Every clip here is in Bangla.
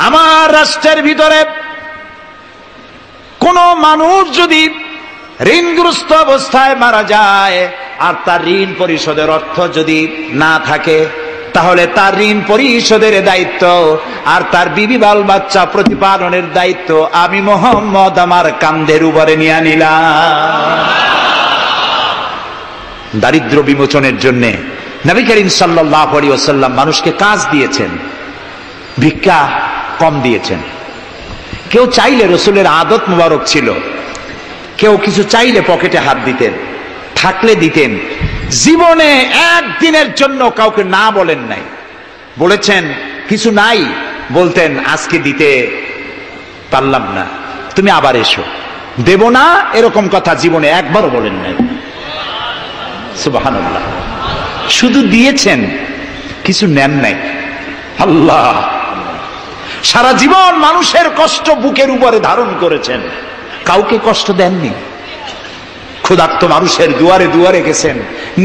আমার রাষ্ট্রের ভিতরে কোন মানুষ যদি ঋণগ্রস্ত অবস্থায় মারা যায় আর তার ঋণ পরিশোধের অর্থ যদি না থাকে, তাহলে তার ঋণ পরিশোধের দায়িত্ব আর তার বিবি বাল বাচ্চা প্রতিপালনের দায়িত্ব আমি মুহাম্মদ আমার কাঁধের উপরে নিয়ে নিলাম। দারিদ্র বিমোচনের জন্য নবী করিম সাল্লাল্লাহু আলাইহি ওয়াসাল্লাম মানুষকে কাজ দিয়েছেন, ভিক্ষা কম দিয়েছেন। কেউ চাইলে, রসুলের আদত মোবারক ছিল, কেউ কিছু চাইলে পকেটে হাত দিতেন, থাকলে দিতেন। জীবনে একদিনের জন্য কাউকে না বলেন নাই। বলেছেন কিছু নাই, বলতেন আজকে দিতে পারলাম না, তুমি আবার এসো, দেব না এরকম কথা জীবনে একবারও বলেন নাই। সুবহানাল্লাহ। শুধু দিয়েছেন, কিছু নেন নাই। আল্লাহ, সারা জীবন মানুষের কষ্ট বুকের উপরে ধারণ করেছেন, কাউকে কষ্ট দেননি। ক্ষুধার্ত মানুষের দুয়ারে দুয়ারে গেছেন,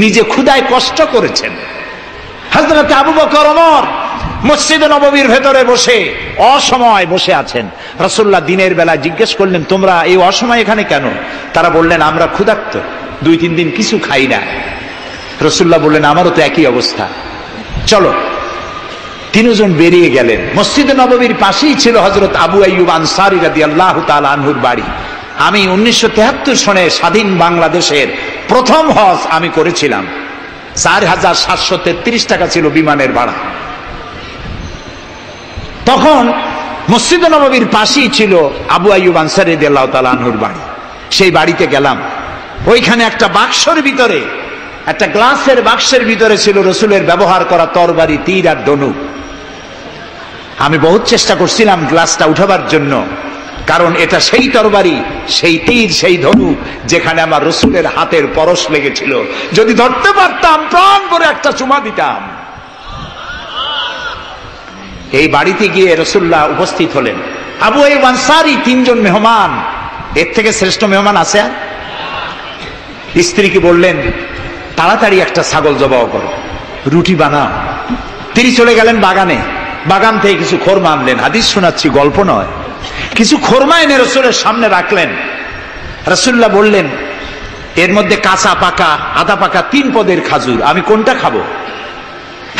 নিজে ক্ষুধায় কষ্ট করেছেন। হযরত আবু বকর ওমর মসজিদে নববীর ভেতরে বসে অসময় বসে আছেন। রাসূলুল্লাহ দিনের বেলা জিজ্ঞেস করলেন, তোমরা এই অসময় এখানে কেন? তারা বললেন, আমরা ক্ষুধার্ত, 2-3 দিন কিছু খাই না। রাসূলুল্লাহ বললেন, আমারও তো একই অবস্থা, চলো। 3 জন বেরিয়ে গেলেন। মসজিদে নববীর পাশেই ছিল হযরত আবু আইয়ুব আনসারী রাদিয়াল্লাহু তাআলা আনহুর বাড়ি। আমি 1973 সনে স্বাধীন বাংলাদেশের প্রথম হজ আমি করেছিলাম। 4733 টাকা ছিল বিমানের ভাড়া। তখন মসজিদে নববীর পাশেই ছিল আবু আইয়ুব আনসারী রাদিয়াল্লাহু তাআলা আনহুর বাড়ি। সেই বাড়িতে গেলাম। ওইখানে একটা বাক্সের ভিতরে, একটা গ্লাসের বাক্সের ভিতরে ছিল রসুলের ব্যবহার করা তরবারি, তীর আর ধনুক। আমি বহুত চেষ্টা করছিলাম গ্লাসটা উঠাবার জন্য, কারণ এটা সেই তরবারি, সেই তীর, সেই ধনুক যেখানে আমার রসুলের হাতের পরশ লেগেছিল। যদি ধরতে পারতাম প্রাণ ভরে একটা চুমা দিতাম। এই বাড়িতে গিয়ে রাসূলুল্লাহ উপস্থিত হলেন। আবু আইয়ুব আনসারী 3 জন মেহমান, এর থেকে শ্রেষ্ঠ মেহমান আছে? স্ত্রীকে বললেন, তাড়াতাড়ি একটা ছাগল জবাই করো, রুটি বানাও। তিনি চলে গেলেন বাগানে। বাগান থেকে কিছু খোরমা আনলেন। হাদিস শোনাচ্ছি, গল্প নয়। কিছু খোরমা এনে রসুলের সামনে রাখলেন। রাসূলুল্লাহ বললেন, এর মধ্যে কাঁচা পাকা, আধা পাকা 3 পদের খাজুর, আমি কোনটা খাবো?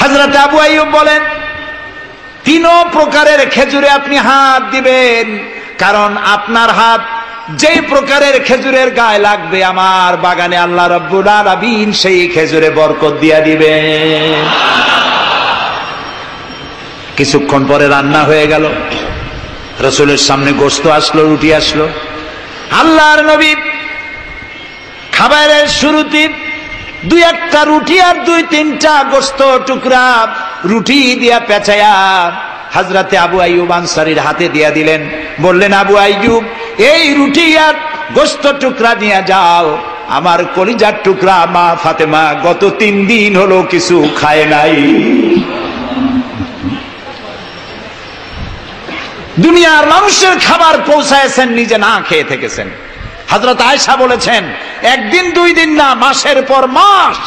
হযরত আবু আইয়ুব বলেন, 3 প্রকারের খেজুরে আপনি হাত দিবেন, কারণ আপনার হাত যে প্রকারের খেজুরের গায়ে লাগবে আমার বাগানে আল্লাহ রাব্বুল আলামিন সেই খেজুরে বরকত দিয়া দিবেন। কিছুক্ষণ পরে রান্না হয়ে গেল। রাসূলের সামনে গোশত আসলো, রুটি আসলো। আল্লাহর নবী খাবারের শুরুতে 2-1টা রুটি আর 2-3টা গোশত টুকরা রুটি দিয়া পেঁচায়া হযরতে আবু আইয়ুব আনসারীর হাতে দিয়া দিলেন। বললেন, আবু আইয়ুব, এই রুটি আর গোশত টুকরা নিয়ে যাও, আমার কলিজার টুকরা মা ফাতেমা গত 3 দিন হলো কিছু খায় নাই। দুনিয়ার মানুষের খাবার পৌঁছায়ছেন, নিজে না খেয়ে থেকেছেন। হযরত আয়েশা বলেছেন, 1 দিন 2 দিন না, মাসের পর মাস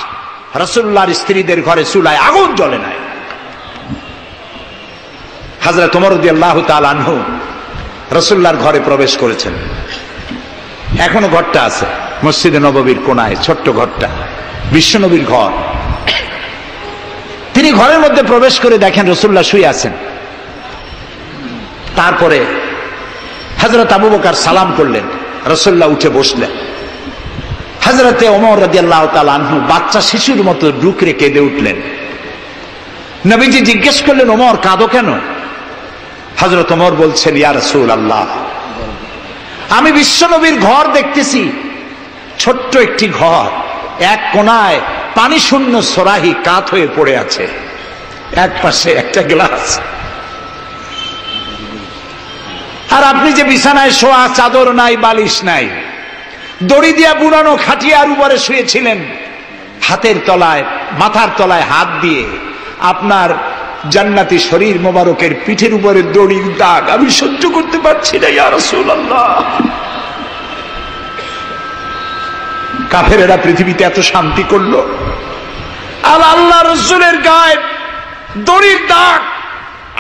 রাসূলুল্লাহর স্ত্রীদের ঘরে চুলায় আগুন জ্বলে নাই। হযরত ওমর রাদিয়াল্লাহু তাআলা আনহু রাসূলুল্লাহর ঘরে প্রবেশ করেছেন। এখনো ঘরটা আছে, মসজিদে নববীর কোনায় ছোট্ট ঘরটা, বিশ্বনবীর ঘর। তিনি ঘরের মধ্যে প্রবেশ করে দেখেন রাসূলুল্লাহ শুয়ে আছেন। তারপরে হযরত আবু বকর সালাম করলেন, রাসূলুল্লাহ উঠে বসলেন। হযরতে ওমর রাদিয়াল্লাহু তাআলা আনহু বাচ্চা শিশুর মতো ডুকরে কেঁদে উঠলেন। নবীজি জিজ্ঞেস করলেন, ওমর কাঁদো কেন? হযরত ওমর বলছেন, ইয়া রাসূলুল্লাহ, আমি বিশ্বনবীর ঘর দেখতেছি, ছোট্ট একটি ঘর, এক কোনায় পানি শূন্য সরাহি কাত হয়ে পড়ে আছে, এক পাশে একটা গ্লাস, আর আপনি যে বিছানায় শোয়া, চাদর নাই, বালিশ নাই, দড়ি দিয়া বুনানো খাটিয়ার উপরে শুয়েছিলেন, হাতের তলায়, মাথার তলায় হাত দিয়ে আপনার জান্নাতি শরীর মোবারকের পিঠের উপরে দড়ির দাগ আমি সহ্য করতে পারছি না ইয়া রাসূলুল্লাহ। কাফেরেরা পৃথিবীতে এত শান্তি করলো, আর আল্লাহ রাসূলের গায়ে দড়ির দাগ,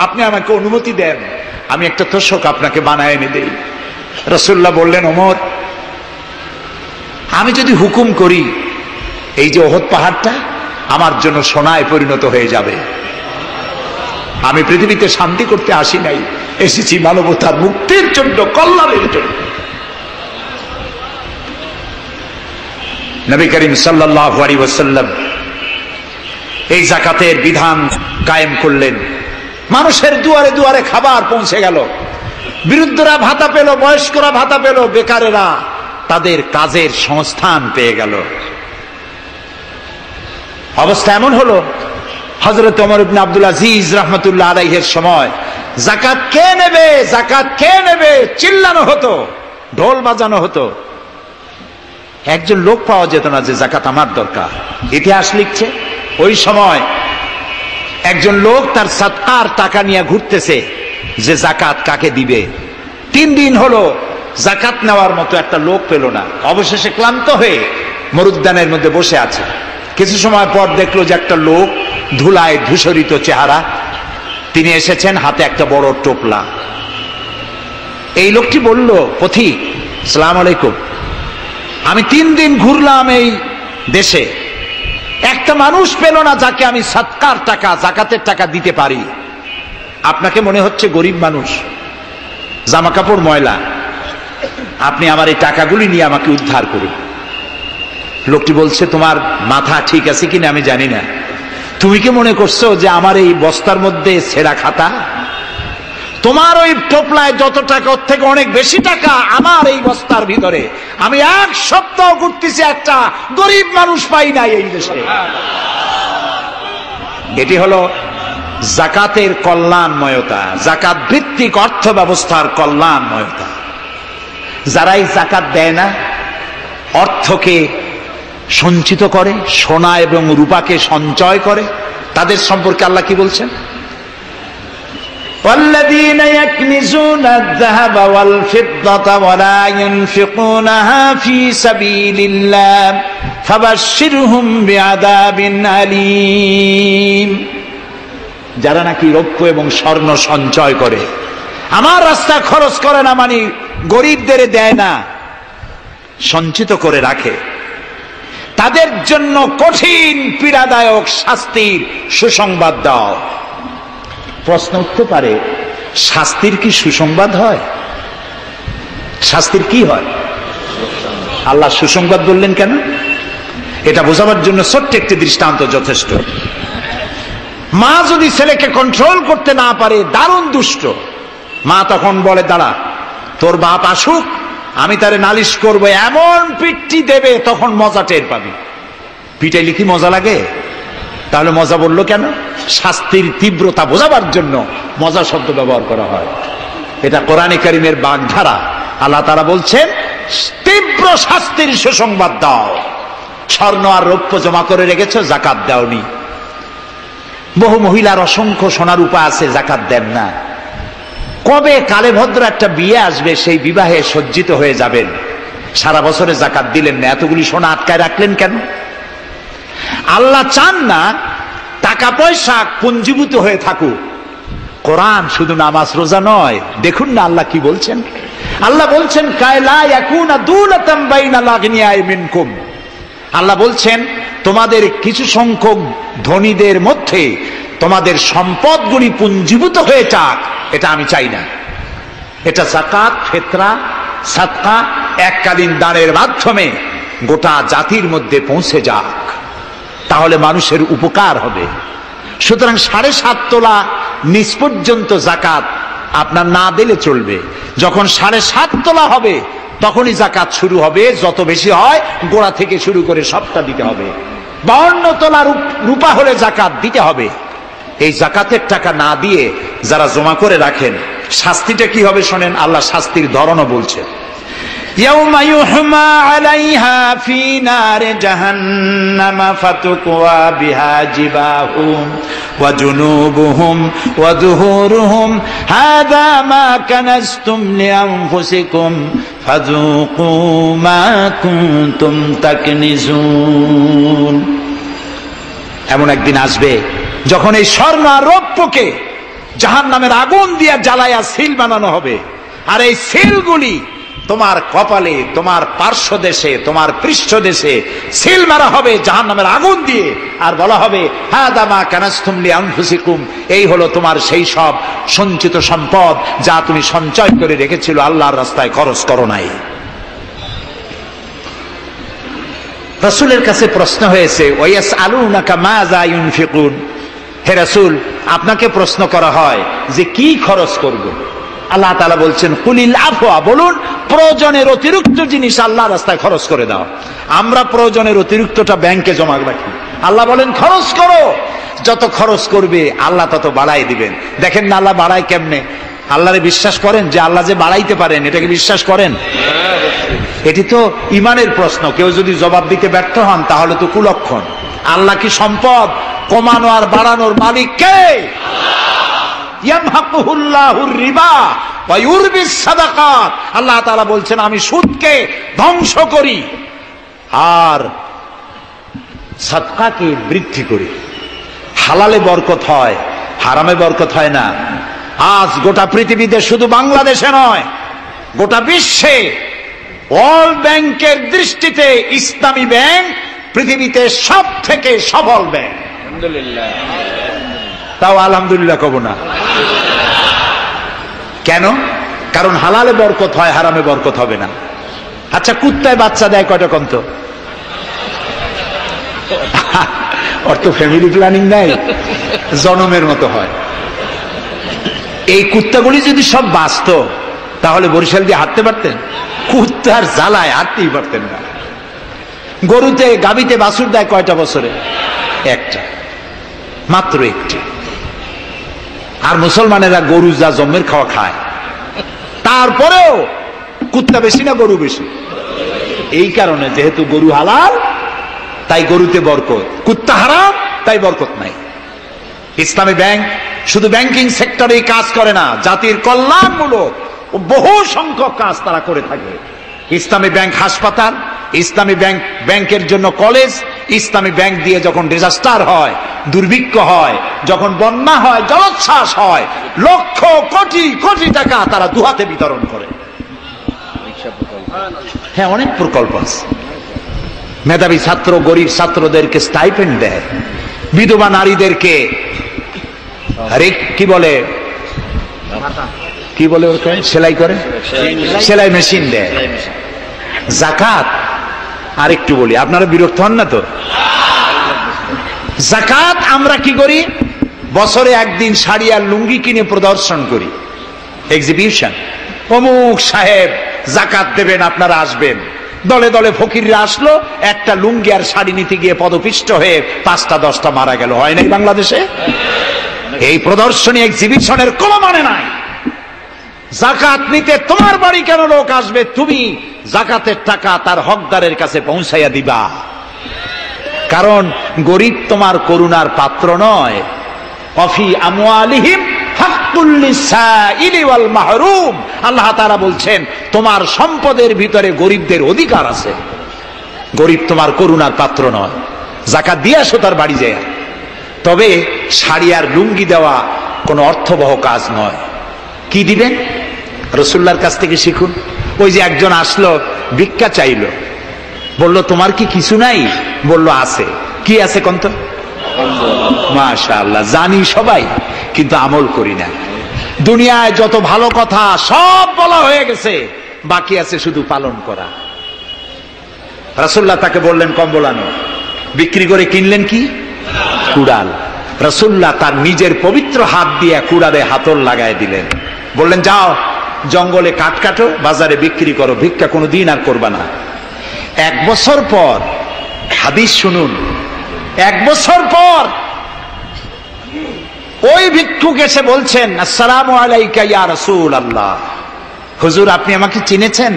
আপনি আমাকে অনুমতি দেন আমি একটা তোষক আপনাকে বানায় এনে দেই। রাসূলুল্লাহ বললেন, ওমর, আমি যদি হুকুম করি এই যে ওহদ পাহাড়টা আমার জন্য সোনায় পরিণত হয়ে যাবে। আমি পৃথিবীতে শান্তি করতে আসি নাই, এসেছি মানবতার মুক্তির জন্য, কল্যাণের জন্য। নবী করিম সাল্লাল্লাহু আলাইহি ওয়াসাল্লাম এই যাকাতের বিধান কায়েম করলেন। মানুষের দুয়ারে দুয়ারে খাবার পৌঁছে গেল, বৃদ্ধরা ভাতা পেল, বয়স্করা ভাতা পেল, বেকারেরা তাদের কাজের সংস্থান পেয়ে গেল। অবস্থা এমন হলো, হযরত ওমর ইবনে আব্দুল আজিজ রাহমাতুল্লাহ আলাইহির সময় যাকাত কে নেবে, যাকাত কে নেবে চিল্লানো হতো, ঢোল বাজানো হতো। একজন লোক পাওয়া যেত না যে যাকাত আমার দরকার। ইতিহাস লিখছে, ওই সময় একজন লোক তার সাদকার টাকা নিয়ে ঘুরতেছে যে যাকাত কাকে দিবে। 3 দিন হলো যাকাত নেওয়ার মতো একটা লোক পেল না। অবশেষে ক্লান্ত হয়ে মরুদ্যানের মধ্যে বসে আছে। কিছু সময় পর দেখলো যে একটা লোক, ধুলায় ধূসরিত চেহারা, তিনি এসেছেন, হাতে একটা বড় টোপলা। এই লোকটি বলল, পথিক, আসসালামু আলাইকুম, আমি 3 দিন ঘুরলাম এই দেশে, একটা মানুষ পেল না যাকে আমি সাদকার টাকা, যাকাতের টাকা দিতে পারি। আপনাকে মনে হচ্ছে গরিব মানুষ, জামা কাপড় ময়লা, আপনি আমার এই টাকাগুলি নিয়ে আমাকে উদ্ধার করুন। লোকটি বলছে, তোমার মাথা ঠিক আছে কিনা আমি জানি না, তুমি কি মনে করছো যে আমার এই বস্তার মধ্যে ছেঁড়া খাতা? তোমার ওই টোপলায় যত টাকা, ওর থেকে অনেক বেশি টাকা আমার এই বস্তার ভিতরে। আমি 1 সপ্তাহ ঘুরতেছি, একটা গরিব মানুষ পাই নাই এই দেশে। এটি হলো যাকাতের কল্যাণময়তা, যাকাত ভিত্তিক অর্থ ব্যবস্থার কল্যাণময়তা। যারাই যাকাত দেয় না, অর্থকে সঞ্চিত করে, সোনা এবং রূপাকে সঞ্চয় করে, তাদের সম্পর্কে আল্লাহ কি বলছেন? والذين يكنزون الذهب والفضة ولا ينفقونها في سبيل الله فبشرهم بعذاب أليم। যারা নাকি রৌপ্য এবং স্বর্ণ সঞ্চয় করে, আমার রাস্তা খরচ করে না, মানে গরিবদের দেয় না, সঞ্চিত করে রাখে, তাদের জন্য কঠিন পীড়াদায়ক শাস্তির সুসংবাদ দাও। প্রশ্ন উঠতে পারে, শাস্তির কি সুসংবাদ হয়? শাস্তির কি হয়? আল্লাহ সুসংবাদ বললেন কেন? এটা বোঝাবার জন্য ছোট্ট একটি দৃষ্টান্ত যথেষ্ট। মা যদি ছেলেকে কন্ট্রোল করতে না পারে, দারুণ দুষ্ট, মা তখন বলে, দাঁড়া, তোর বাপ আসুক, আমি তারে নালিশ করব, এমন পিটটি দেবে তখন মজা টের পাবি। পিটাইলে কি মজা লাগে? তাহলে মজা বললো কেন? শাস্তির তীব্রতা বোঝাবার জন্য মজা শব্দ ব্যবহার করা হয়। এটা কোরআনে কারীমের বাগধারা। আল্লাহ তাআলা বলছেন, তীব্র শাস্তির সুসংবাদ দাও। স্বর্ণ আর রৌপ্য জমা করে রেখেছো, যাকাত দাওনি। বহু মহিলার অসংখ্য সোনার রূপা আছে, যাকাত দেন না। কবে কালে ভদ্র একটা বিয়ে আসবে, সেই বিবাহে সজ্জিত হয়ে যাবেন, সারা বছরে যাকাত দিলেন না, এতগুলি সোনা আটকায় রাখলেন কেন? আল্লাহ চান না টাকা পয়সা পুঞ্জীভূত হয়ে থাকুক। কোরআন শুধু নামাজ রোজা নয়, দেখুন না আল্লাহ কি বলছেন। আল্লাহ বলছেন, কায়লা ইয়াকুনা দুলাতাম বাইনাল আগনিয়াই মিনকুম। আল্লাহ বলছেন, তোমাদের কিছু সংখ্যক ধনীদের মধ্যে তোমাদের সম্পদগুলি পুঞ্জীভূত হয়ে যাক, এটা আমি চাই না। এটা যাকাত, ফিতরা, সাদকা, এককালীন দানের মাধ্যমে গোটা জাতির মধ্যে পৌঁছে যাক, তাহলে মানুষের উপকার হবে। সুতরাং 7.5 তোলা নিচ পর্যন্ত যাকাত আপনার না দিলে চলবে। যখন 7.5 তোলা হবে তখনই যাকাত শুরু হবে। যত বেশি হয় গোড়া থেকে শুরু করে সবটা দিতে হবে। 52 তোলা রূপা হলে যাকাত দিতে হবে। এই যাকাতের টাকা না দিয়ে যারা জমা করে রাখেন, শাস্তিটা কি হবে শোনেন। আল্লাহ শাস্তির ধরনও বলছে, ইয়াউমা ইউহমা আলাইহা ফি নারে জাহান্নাম ফাতুকওয়া বিহা জিবাহুম ওয়া জুনুবুহুম ওয়া যুহুরুহুম হাযা মা কানাজতুম লিআনফুসিকুম ফাযুকু মা কুনতুম তাকনিজুন। এমন একদিন আসবে যখন এই স্বর্ণ আর রৌপ্যকে জাহান্নামের আগুন দিয়ে জ্বালায়া সিল বানানো হবে, আর এই সিলগুলি তোমার কপালে, তোমার পার্শ্বদেশে, তোমার পৃষ্ঠদেশে সিল মারা হবে জাহান্নামের আগুন দিয়ে, আর বলা হবে হাদা মা কানাসতুম লিআনফুসিকুম, এই হলো তোমার সেই সব সঞ্চিত সম্পদ যা তুমি সঞ্চয় করে রেখেছিল, আল্লাহর রাস্তায় খরচ করো নাই। রাসূলের কাছে প্রশ্ন হয়েছে ওয়ায়াসআলুনাকা মাযা ইউনফিকুন, হে রাসূল আপনাকে প্রশ্ন করা হয় যে কি খরচ করব। আল্লাহ তাআলা বলছেন কুলিল আফওয়া, বলুন প্রয়োজনের অতিরিক্ত জিনিস আল্লাহর রাস্তায় খরচ করে দাও। আমরা প্রয়োজনের অতিরিক্তটা ব্যাংকে জমা রাখি, আল্লাহ বলেন খরচ করো, যত খরচ করবে আল্লাহ তত বাড়াই দিবেন। দেখেন না আল্লাহ বাড়ায় কেমনে? আল্লাহরে বিশ্বাস করেন যে আল্লাহ যে বাড়াইতে পারেন, এটাকে বিশ্বাস করেন? এটি তো ইমানের প্রশ্ন, কেউ যদি জবাব দিতে ব্যর্থ হন তাহলে তো কুলক্ষণ। আল্লাহ কি সম্পদ কমানো আর বাড়ানোর মালিক কে? ইয়ামহাকুহুল্লাহুর রিবা ওয়া ইউরবিস সাদাকাত, আল্লাহ তাআলা বলছেন আমি সুদকে ধ্বংস করি আর সাদকাকে বৃদ্ধি করি। হালালে বরকত হয়, হারামে বরকত হয় না। আজ গোটা পৃথিবীতে, শুধু বাংলাদেশে নয়, গোটা বিশ্বে ওয়ার্ল্ড ব্যাংকের দৃষ্টিতে ইসলামী ব্যাংক পৃথিবীতে সব থেকে সফল ব্যাংক। আলহামদুলিল্লাহ, তাও আলহামদুলিল্লাহ কব না কেন? কারণ হালালে বরকত হয়, হারামে বরকত হবে না। আচ্ছা, কুত্তায় বাচ্চা দেয় কয়টা কন্ত? ওর তো ফ্যামিলি প্ল্যানিং নাই, জনমের মতো হয়। এই কুত্তাগুলি যদি সব বাঁচত তাহলে বরিশাল দিয়ে হাঁটতে পারতেন? কুত্তার জ্বালায় হাঁটতেই পারতেন না। গরুতে, গাভীতে বাছুর দেয় কয়টা বছরে? একটা, মাত্র একটি। আর মুসলমানেরা গরু যা জন্মের খাওয়া খায়, তারপরেও কুত্তা বেশি না গরু বেশি? এই কারণে যেহেতু গরু হালাল তাই গরুতে বরকত, কুত্তা হারাম তাই বরকত নাই। ইসলামী ব্যাংক শুধু ব্যাংকিং সেক্টরেই কাজ করে না, জাতির কল্যাণমূলক বহু সংখ্যক কাজ তারা করে থাকে। ইসলামী ব্যাংক হাসপাতাল, ইসলামী ব্যাংক ব্যাংকের জন্য কলেজ, ইসলামী ব্যাংক দিয়ে যখন ডিজাস্টার হয়, দুর্ভিক্ষ হয়, যখন বন্যা হয়, জলোচ্ছ্বাস হয়, লক্ষ কোটি কোটি টাকা তারা দুহাতে বিতরণ করে। হ্যাঁ, অনেক প্রকল্প আছে। মেধাবী ছাত্র, গরিব ছাত্রদেরকে স্টাইপেন্ড দেয়, বিধবা নারীদেরকে কি বলে, কি বলে ওকে, সেলাই করে, সেলাই মেশিন দেয়। যাকাত, আরেকটু বলি, আপনারা বিরক্ত হন না তো? যাকাত আমরা কি করি? বছরে একদিন শাড়ি আর লুঙ্গি কিনে প্রদর্শন করি, এক্সিবিশন। অমুক সাহেব যাকাত দেবেন, আপনারা আসবেন। দলে দলে ফকিররা আসলো, একটা লুঙ্গি আর শাড়ি নিতে গিয়ে পদপিষ্ট হয়ে 5টা 10টা মারা গেল। হয় নাই বাংলাদেশে? এই প্রদর্শনী এক্সিবিশনের কোনো মানে নাই। যাকাত নিতে তোমার বাড়ি কেন লোক আসবে? তুমি যাকাতের টাকা তার হকদারের কাছে পৌঁছাইয়া দিবা। কারণ গরিব তোমার করুণার পাত্র নয়। অফি আমওয়ালিহিম হাক্কুল লিসাইলি ওয়াল মাহরুম, আল্লাহ তাআলা বলছেন তোমার সম্পদের ভিতরে গরিবদের অধিকার আছে। গরিব তোমার করুণার পাত্র নয়, যাকাত দিয়ে আসো তার বাড়ি যায়। তবে শাড়ি আর লুঙ্গি দেওয়া কোনো অর্থবহ কাজ নয়। কি দিবেন? রাসূলুল্লাহর কাছ থেকে শিখুন। ওই যে একজন আসলো, ভিক্ষা চাইলো, বলল তোমার কি কিছু নাই? বলল আছে। কি আছে কন্ত? মাশাআল্লাহ, জানি সবাই, কিন্তু আমল করি না। দুনিয়ায় যত ভালো কথা সব বলা হয়ে গেছে, বাকি আছে শুধু পালন করা। রাসূলুল্লাহ তাকে বললেন কম্বল আনো। বিক্রি করে কিনলেন কি? কুড়াল। রাসূলুল্লাহ তার নিজের পবিত্র হাত দিয়ে কুড়ালে হাতল লাগায় দিলেন। বললেন যাও জঙ্গলে কাঠ কাটো, বাজারে বিক্রি করো, ভিক্ষা কোনোদিন আর করবা না। 1 বছর পর, হাদিস শুনুন, 1 বছর পর ওই ভিক্ষুক এসে বলছেন আসসালামু আলাইকা ইয়া রাসূলুল্লাহ, হুজুর আপনি আমাকে চিনেছেন?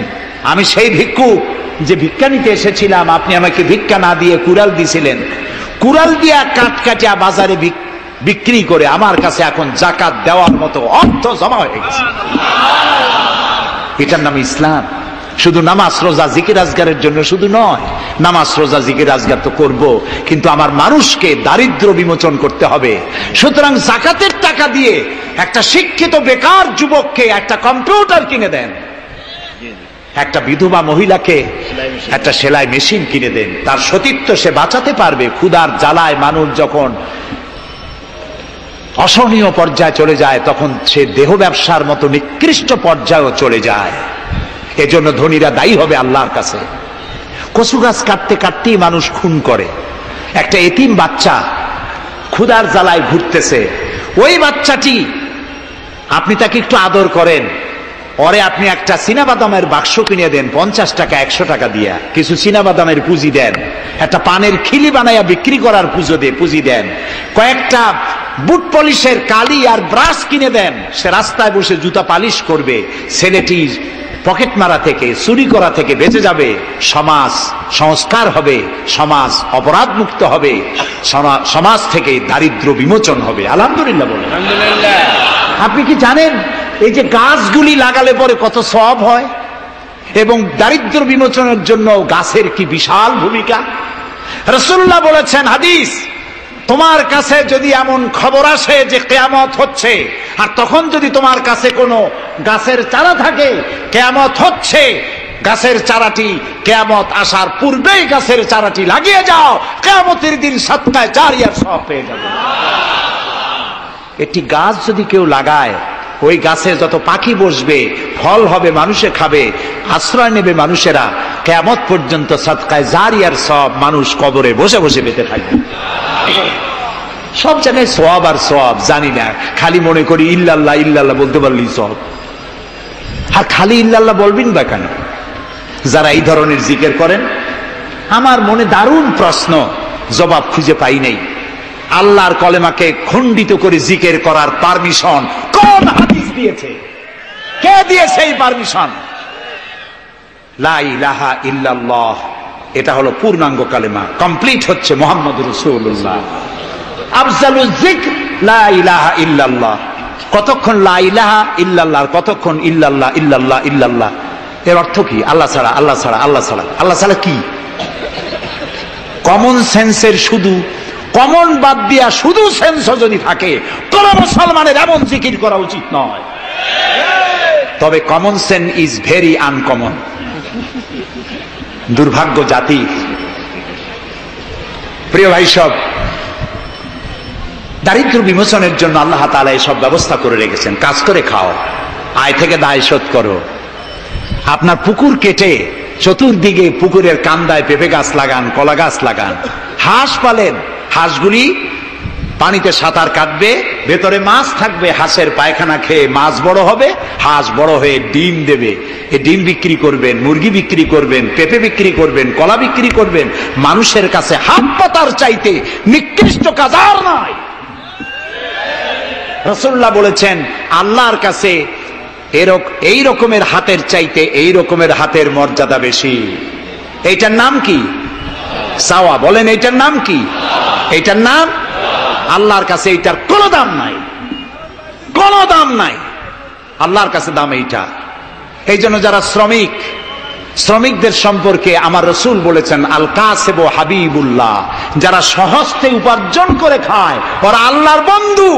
আমি সেই ভিক্ষুক যে ভিক্ষা নিতে এসেছিলাম, আপনি আমাকে ভিক্ষা না দিয়ে কুড়াল দিয়েছিলেন। কুড়াল দিয়া কাঠ কাটিয়া বাজারে বিক্রি করে আমার কাছে এখন যাকাত দেওয়ার মতো অর্থ জমা হয়ে গেছে। এটার নাম ইসলাম। শুধু নামাজ রোজা জিকির আজগারের জন্য শুধু নয়, নামাজ রোজা জিকির আজগার তো করব, কিন্তু আমার মানুষকে দারিদ্র বিমোচন করতে হবে। সুতরাং যাকাতের টাকা দিয়ে একটা শিক্ষিত বেকার যুবককে একটা কম্পিউটার কিনে দেন, একটা বিধবা মহিলাকে একটা সেলাই মেশিন কিনে দেন, তার সতীত্ব সে বাঁচাতে পারবে। ক্ষুধার জ্বালায় মানুষ যখন অসহনীয় পর্যায়ে চলে যায়, তখন সে দেহ ব্যবসার মতো নিকৃষ্ট পর্যায়েও চলে যায়। এজন্য ধনীরা দায়ী হবে আল্লাহর কাছে। কচু গাছ কাটতে কাটতেই মানুষ খুন করে। একটা এতিম বাচ্চা ক্ষুধার জ্বালায় ঘুরতেছে, ওই বাচ্চাটি আপনি তাকে একটু আদর করেন, পরে আপনি একটা চীনাবাদামের বাক্স কিনে দেন 50 টাকা 100 টাকা দিয়া, কিছু চীনাবাদামের পুঁজি দেন, একটা পানের খিলি বানাইয়া বিক্রি করার পুঁজি দেন, কয়েকটা বুট পলিশের কালি আর ব্রাশ কিনে দেন, সে রাস্তায় বসে জুতা পালিশ করবে, ছেলেটি পকেট মারা থেকে চুরি করা থেকে বেঁচে যাবে, সমাজ সংস্কার হবে, সমাজ অপরাধ মুক্ত হবে, সমাজ থেকে দারিদ্র বিমোচন হবে। আলহামদুলিল্লাহ বলেন। আপনি কি জানেন এই যে গাছগুলি লাগালে পরে কত সওয়াব হয়, এবং দারিদ্র বিমোচনের জন্য গাছের কি বিশাল ভূমিকা। রাসূলুল্লাহ বলেছেন হাদিস, তোমার কাছে যদি এমন খবর আসে যে কিয়ামত হচ্ছে, আর তখন যদি তোমার কাছে কোনো গাছের চারা থাকে, কিয়ামত হচ্ছে, গাছের চারাটি কিয়ামত আসার পূর্বেই গাছের চারাটি লাগিয়ে যাও, কিয়ামতের দিন সদকায়ে জারিয়ার সওয়াব পেয়ে যাবে। একটি গাছ যদি কেউ লাগায়, ওই গাছে যত পাখি বসবে, ফল হবে, মানুষে খাবে, আশ্রয় নেবে মানুষেরা, কিয়ামত পর্যন্ত সদকায়ে জারিয়ার সওয়াব মানুষ কবরে বসে বসে পেতে থাকবে। সব জায়গায় সওয়াব আর সওয়াব জানি না, খালি মনে করি ইল্লাল্লাহ ইল্লাল্লাহ বলতে পারলেই সওয়াব। আর খালি ইল্লাল্লাহ বলবেন বা কেন? যারা এই ধরনের জিকির করেন, আমার মনে দারুণ প্রশ্ন, জবাব খুঁজে পাই নাই। আল্লাহর কলেমাকে খণ্ডিত করে জিকির করার পারমিশন কোন হাদিস দিয়েছে? কে দিয়েছে এই পারমিশন? লা ইলাহা ইল্লাল্লাহ, এটা হলো পূর্ণাঙ্গ কালেমা, কমপ্লিট হচ্ছে মুহাম্মদুর রাসূলুল্লাহ। আফজালুজ যিকর লা ইলাহা ইল্লাল্লাহ। কতক্ষণ লা ইলাহা ইল্লাল্লাহ, কতক্ষণ ইল্লাল্লাহ ইল্লাল্লাহ ইল্লাল্লাহ। এর অর্থ কি? আল্লাহ ছাড়া, আল্লাহ ছাড়া, আল্লাহ ছাড়া। আল্লাহ ছাড়া কি? কমন সেন্সের শুধু কমন বাদ দিয়া শুধু সেন্সও যদি থাকে, কোন মুসলমানের এমন জিকির করা উচিত নয়। তবে common sense is very uncommon. দুর্ভাগ্য জাতি। প্রিয় ভাই সব, দারিদ্র বিমোচনের জন্য আল্লাহ তাআলা এসব ব্যবস্থা করে রেখেছেন। কাজ করে খাও, আয় থেকে দায় শোধ করো। আপনার পুকুর কেটে চতুর্দিকে পুকুরের কান্দায় পেঁপে গাছ লাগান, কলা গাছ লাগান, হাঁস পালেন, হাঁসগুলি পানিতে সাঁতার কাটবে, ভেতরে মাছ থাকবে, হাঁসের পায়খানা খেয়ে মাছ বড় হবে, হাঁস বড় হয়ে ডিম দেবে, এই ডিম বিক্রি করবেন, মুরগি বিক্রি করবেন, পেঁপে বিক্রি করবেন, কলা বিক্রি করবেন। মানুষের কাছে হাত পাতার চাইতে নিকৃষ্ট কাজ আর নাই। রাসূলুল্লাহ বলেছেন, আল্লাহর কাছে এই রকমের হাতের চাইতে এই রকমের হাতের মর্যাদা বেশি। এইটার নাম কি? চাওয়া। বলেন এইটার নাম কি? এইটার নাম আল্লাহর কাছে এইটার কোনো দাম নাই, কোনো দাম নাই। আল্লাহর কাছে দাম এইটা। এই জন্য যারা শ্রমিকদের সম্পর্কে আমার রাসূল বলেছেন, আল কাসিবু হাবিবুল্লাহ, যারা সহজে উপার্জন করে খায় ওরা আল্লাহর বন্ধু।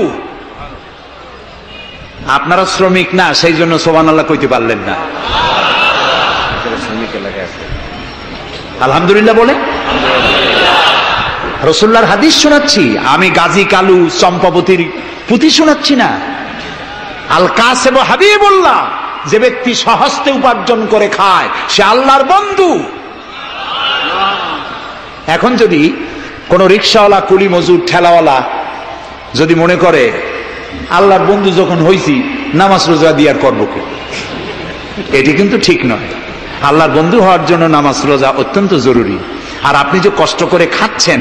আপনারা শ্রমিক না, সেই জন্য সুবহানাল্লাহ কইতে পারলেন না। আলহামদুলিল্লাহ বলে রাসূলুল্লাহর হাদিস শোনাচ্ছি, আমি গাজী কালু চম্পাবতীর পুঁথি শোনাচ্ছি না। আল কাসিবু হাবিবুল্লাহ, যে ব্যক্তি সহজে উপার্জন করে খায় সে আল্লাহর বন্ধু। এখন যদি কোন রিকশাওয়ালা, কুলি মজুর, ঠেলাওয়ালা যদি মনে করে আল্লাহর বন্ধু যখন হইছি নামাজ রোজা দিয়ে আর করবো কি, এটি কিন্তু ঠিক নয়। আল্লাহর বন্ধু হওয়ার জন্য নামাজ রোজা অত্যন্ত জরুরি। আর আপনি যে কষ্ট করে খাচ্ছেন,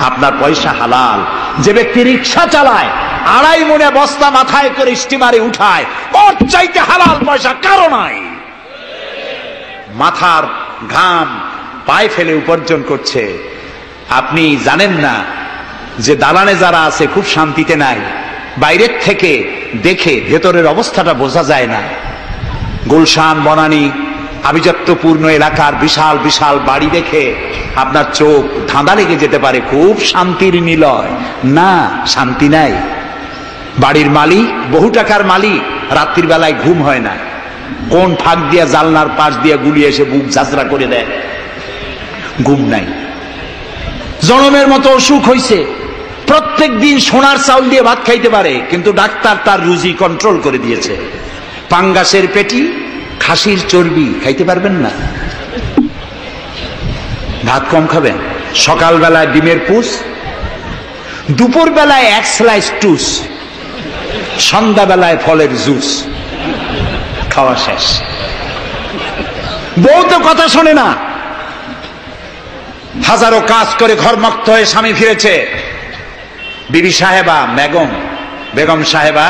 আপনার পয়সা হালাল। যে ব্যক্তি রিকশা চালায়, 2.5 মনে বস্তা মাথায় করে স্টিমারে উঠায়, ওর চাইতে হালাল পয়সা কারো নাই। মাথার ঘাম পায়ে ফেলে উপার্জন করছে। আপনি জানেন না যে দালানে যারা আছে খুব শান্তিতে নাই। বাইরের থেকে দেখে ভেতরের অবস্থাটা বোঝা যায় না। গুলশান, বনানী, আভিজাত্যপূর্ণ এলাকার বিশাল বিশাল বাড়ি দেখে আপনার চোখ ধাঁধা লেগে যেতে পারে, খুব শান্তির নিলয়। না, শান্তি নাই। বাড়ির মালিক, বহু টাকার মালিক, রাত্রির বেলায় ঘুম হয় না, কোন ফাঁক দিয়া জানলার পাশ দিয়া গুলি এসে বুক ঝাঁঝরা করে দেয়, ঘুম নাই। জনমের মতো অসুখ হইছে, প্রত্যেক দিন সোনার চাউল দিয়ে ভাত খাইতে পারে, কিন্তু ডাক্তার তার রুজি কন্ট্রোল করে দিয়েছে। পাঙ্গাসের পেটি, খাসির চর্বি খাইতে পারবেন না, ভাত কম খাবেন। সকালবেলায় ডিমের পুষ, দুপুর বেলায় এক স্লাইস টুস, সন্ধ্যাবেলায় ফলের জুস, খাওয়া শেষ। বউ তো কথা শোনে না, হাজারো কাজ করে ঘরমুক্ত হয়ে স্বামী ফিরেছে, বিবি সাহেবা বেগম সাহেবা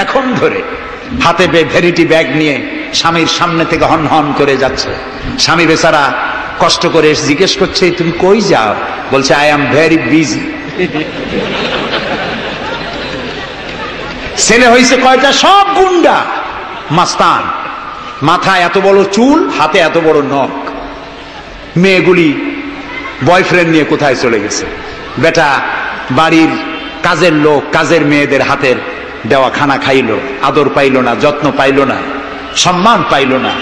এখন ধরে হাতে ভ্যানিটি ব্যাগ নিয়ে স্বামীর সামনে থেকে হন হন করে যাচ্ছে। স্বামী বেচারা কষ্ট করে জিজ্ঞেস করছে, তুমি কই যাও? বলছে, আই এম ভেরি বিজি। ছেলে হয়েছে কয়টা? সব গুন্ডা, মাস্তান, মাথায় এত বড় চুল, হাতে এত বড় নখ। মেয়েগুলি বয়ফ্রেন্ড নিয়ে কোথায় চলে গেছে। বেটা বাড়ির কাজের লোক, কাজের মেয়েদের হাতের দেওয়া খানা খাইলো, আদর পাইল না, যত্ন পাইল না, সম্মান পাইল না,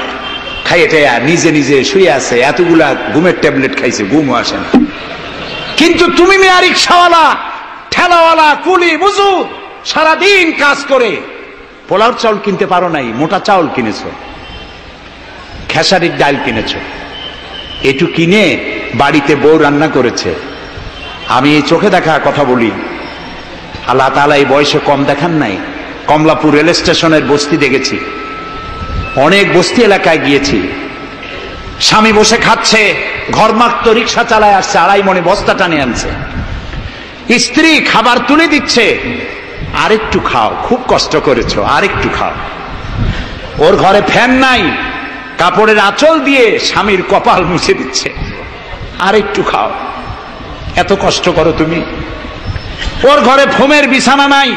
খাইয়ে নিজে নিজে শুয়ে আছে, এতগুলা ঘুমের ট্যাবলেট খাইছে, ঘুমও আসে না। কিন্তু তুমি মেয়া রিক্সাওয়ালা, ঠেলাওয়ালা, কুলি মজুর, সারাদিন কাজ করে পোলাও চাউল কিনতে পারো নাই, মোটা চাউল কিনেছ, খেসারির ডাল কিনেছ, এটু কিনে বাড়িতে বউ রান্না করেছে। আমি এই চোখে দেখা কথা বলি, আল্লাহ তাআলা এই বয়সে কম দেখান নাই। কমলাপুর রেল স্টেশনের বস্তি দেখেছি, অনেক বস্তি এলাকায় গিয়েছি। স্বামী বসে খাচ্ছে, ঘরমাক্ত রিক্সা চালায় আসছে, 2.5 মণে বস্তা টানে আনছে, স্ত্রী খাবার তুলে দিচ্ছে, আরেকটু খাও, খুব কষ্ট করেছো, আরেকটু খাও। ওর ঘরে ফ্যান নাই, কাপড়ের আঁচল দিয়ে স্বামীর কপাল মুছে দিচ্ছে, আরেকটু খাও, এত কষ্ট করো তুমি। ওর ঘরে ফোমের বিছানা নাই,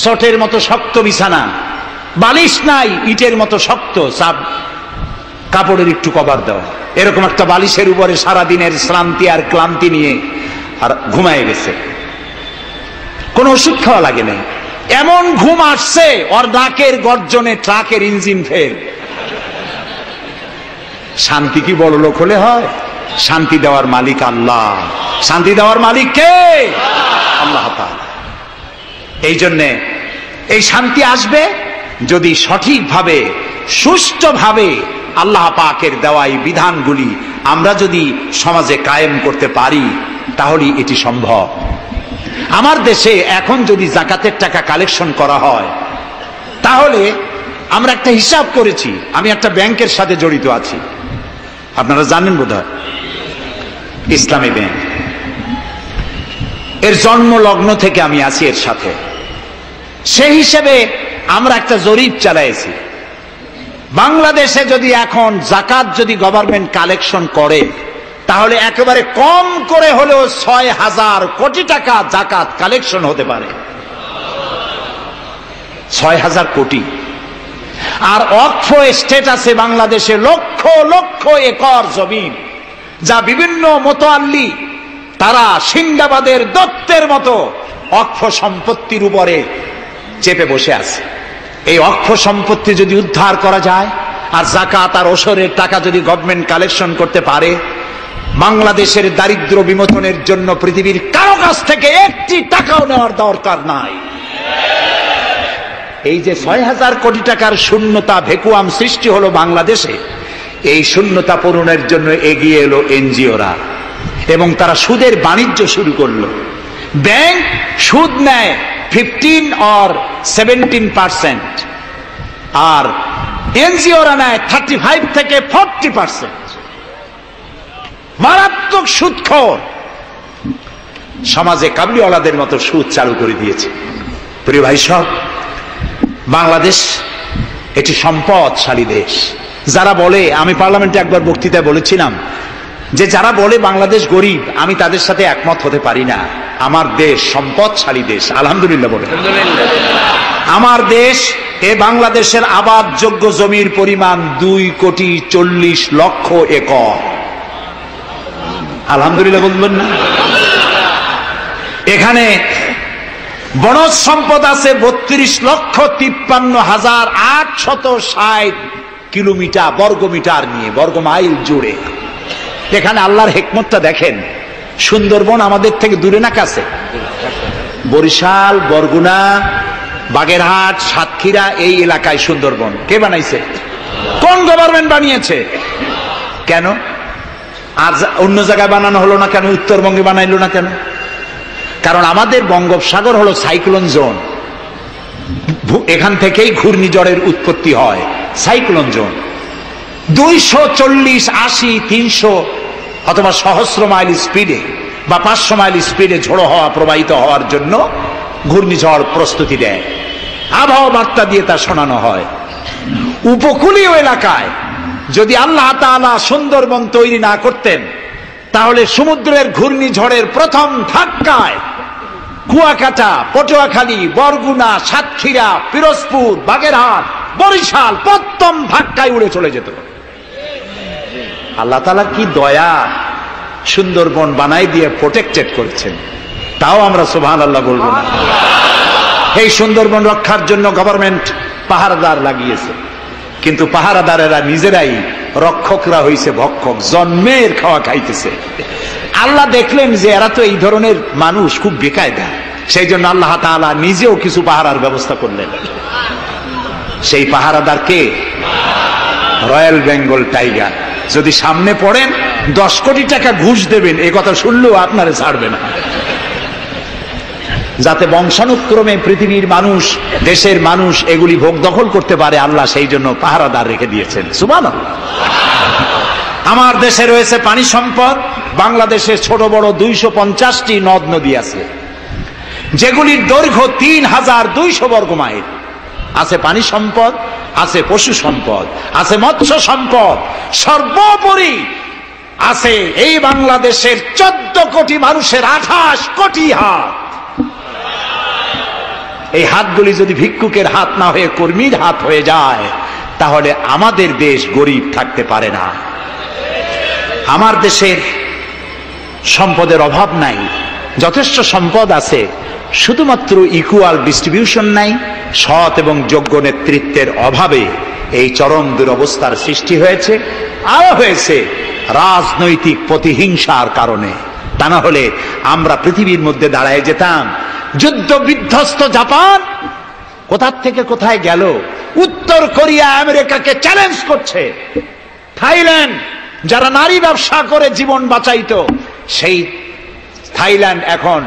চটের মতো শক্ত বিছানা, বালিশ নাই, ইটের মতো শক্ত, কাপড়ের একটু কভার দেওয়া, এরকম একটা বালিশের উপরে সারাদিনের শ্রান্তি আর ক্লান্তি নিয়ে আর ঘুমায় গেছে। কোন ওষুধ খাওয়া লাগে নাই, এমন ঘুম আসছে ওর নাকের গর্জনে ট্রাকের ইঞ্জিন ফেল। শান্তি কি বড় লোক হলে হয়? শান্তি দেওয়ার মালিক আল্লাহ। শান্তি দেওয়ার মালিক কে? আল্লাহ তাআলা। এই জন্যে এই শান্তি আসবে যদি সঠিকভাবে, সুষ্ঠুভাবে আল্লাহ পাকের দেওয়া এই বিধানগুলি আমরা যদি সমাজে কায়েম করতে পারি, তাহলে এটি সম্ভব। আমার দেশে এখন যদি যাকাতের টাকা কালেকশন করা হয়, তাহলে আমরা একটা হিসাব করেছি, আমি একটা ব্যাংকের সাথে জড়িত আছি, আপনারা জানেন বোধহয়, ইসলামী ব্যাংক। এর জন্ম লগ্ন থেকে আমি আছি এর সাথে। সেই হিসেবে আমরা একটা জরিপ চালাইছি, বাংলাদেশে যদি এখন যাকাত যদি গভর্নমেন্ট কালেকশন করে, তাহলে একেবারে কম করে হলেও 6,000 কোটি টাকা যাকাত কালেকশন হতে পারে। 6,000 কোটি। আর ওয়াকফ এস্টেট আছে বাংলাদেশে লক্ষ লক্ষ একর জমিন, যা বিভিন্ন মোতাল্লি তারা সিন্দাবাদের দত্তের মতো ওয়াকফ সম্পত্তির উপরে চেপে বসে আছে। এই ওয়াকফ সম্পত্তি যদি উদ্ধার করা যায়, আর যাকাত আর ওশরের টাকা যদি গভর্নমেন্ট কালেকশন করতে পারে, বাংলাদেশের দারিদ্র বিমোচনের জন্য পৃথিবীর কারো কাছ থেকে একটি টাকাও নেওয়ার দরকার নাই। এই যে 6,000 কোটি টাকার শূন্যতা, ভ্যাকুয়াম সৃষ্টি হলো বাংলাদেশে, এই শূন্যতা পূরণের জন্য এগিয়ে এলো এনজিওরা, এবং তারা সুদের বাণিজ্য শুরু করলো। ব্যাংক সুদ নেয় 15 or 17%, আর এনজিওরা নেয় 35 থেকে 40%। মারাত্মক সুদখোর। সমাজে কাবলিওয়ালাদের মতো সুদ চালু করে দিয়েছে। প্রিয় ভাই সব, বাংলাদেশ এটি সম্পদশালী দেশ। যারা বলে, আমি পার্লামেন্টে একবার বক্তৃতায় বলেছিলাম যে যারা বলে বাংলাদেশ গরিব, আমি তাদের সাথে একমত হতে পারি না। আমার দেশ সম্পদশালী দেশ, আলহামদুলিল্লাহ বলে। আমার দেশ এ বাংলাদেশের আবাদযোগ্য জমির পরিমাণ 2,40,00,000 একর। আলহামদুলিল্লাহ বলবেন না? এখানে বনজ সম্পদ আছে 32,53,860 কিলোমিটার বর্গমিটার নিয়ে, বর্গমাইল জুড়ে। এখানে আল্লাহর হিকমতটা দেখেন। সুন্দরবন আমাদের থেকে দূরে না কাছে? বরিশাল, বরগুনা, বাগেরহাট, সাতক্ষীরা এই এলাকায় সুন্দরবন কে বানাইছে? কোন গভর্নমেন্ট বানিয়েছে? কেন আর অন্য জায়গায় বানানো হলো না কেন? উত্তরবঙ্গে বানাইলো না কেন? কারণ আমাদের বঙ্গোপসাগর হলো সাইক্লোন জোন, এখান থেকেই ঘূর্ণিঝড়ের উৎপত্তি হয়। সাইক্লোন জোন 240, 80, 300 অথবা সহস্র মাইল স্পিডে বা 500 মাইল স্পিডে ঝোড়ো হওয়া প্রবাহিত হওয়ার জন্য ঘূর্ণিঝড় প্রস্তুতি দেয়। আবহাওয়া বার্তা দিয়ে তা শোনানো হয়। উপকূলীয় এলাকায় যদি আল্লাহ তাআলা সুন্দরবন তৈরি না করতেন, তাহলে সমুদ্রের ঘূর্ণিঝড়ের প্রথম ধাক্কায় কুয়াকাটা, পটুয়াখালী, বরগুনা, সাতক্ষীরা, পিরোজপুর, বাগেরহাট, বরিশাল প্রথম ধাক্কায় উড়ে চলে যেত। আল্লাহ তাআলা কি দয়া, সুন্দরবন বানাই দিয়ে প্রোটেক্টেড করেছেন। তাও আমরা সুবহানাল্লাহ বলবো না? এই সুন্দরবন রক্ষার জন্য গভর্নমেন্ট পাহারাদার লাগিয়েছে, কিন্তু পাহারাদারেরা নিজেরাই রক্ষকরা হইছে ভক্ষক, জন্মের খাওয়া খাইতেছে। আল্লাহ দেখলেন যে এরা তো এই ধরনের মানুষ খুব বেকায়দা, সেই জন্য আল্লাহ তাআলা নিজেও কিছু পাহারার ব্যবস্থা করলেন। সেই পাহারাদার কে? Royal Bengal tiger. যদি সামনে পড়েন 10 কোটি টাকা ঘুষ দেবেন, এই কথা শুনলেও আপনারে ছাড়বে না। যাতে বংশানুক্রমে পৃথিবীর মানুষ, দেশের মানুষ এগুলি ভোগ দখল করতে পারে, আল্লাহ সেই জন্য পাহারাদার রেখে দিয়েছেন। সুবহানাল্লাহ। আমার দেশে রয়েছে পানি সম্পদ। বাংলাদেশে ছোট বড় 250টি নদ নদী আছে, যেগুলির দৈর্ঘ্য 3,200 বর্গমাইল। আছে পানি সম্পদ, আছে পশু সম্পদ, আছে মৎস্য সম্পদ, সর্বোপরি আছে এই বাংলাদেশের 14 কোটি মানুষের 28 কোটি হাত। এই হাতগুলি যদি ভিক্ষুকের হাত না হয়ে কর্মীর হাত হয়ে যায়, তাহলে আমাদের দেশ গরিব থাকতে পারে না। আমার দেশের সম্পদের অভাব নাই, যথেষ্ট সম্পদ আছে, শুধুমাত্র ইকুয়াল ডিস্ট্রিবিউশন নাই। সৎ এবং যোগ্য নেতৃত্বের অভাবে এই চরম দুরবস্থার সৃষ্টি হয়েছে। আরো হয়েছে রাজনৈতিক প্রতিহিংসার কারণে। তা না হলে আমরা পৃথিবীর মধ্যে দাঁড়ায় যেতাম। যুদ্ধ বিধ্বস্ত জাপান কোথা থেকে কোথায় গেল? উত্তর কোরিয়া আমেরিকাকে চ্যালেঞ্জ করছে। থাইল্যান্ড, যারা নারী ব্যবসা করে জীবন বাঁচাইতো, সেই থাইল্যান্ড এখন,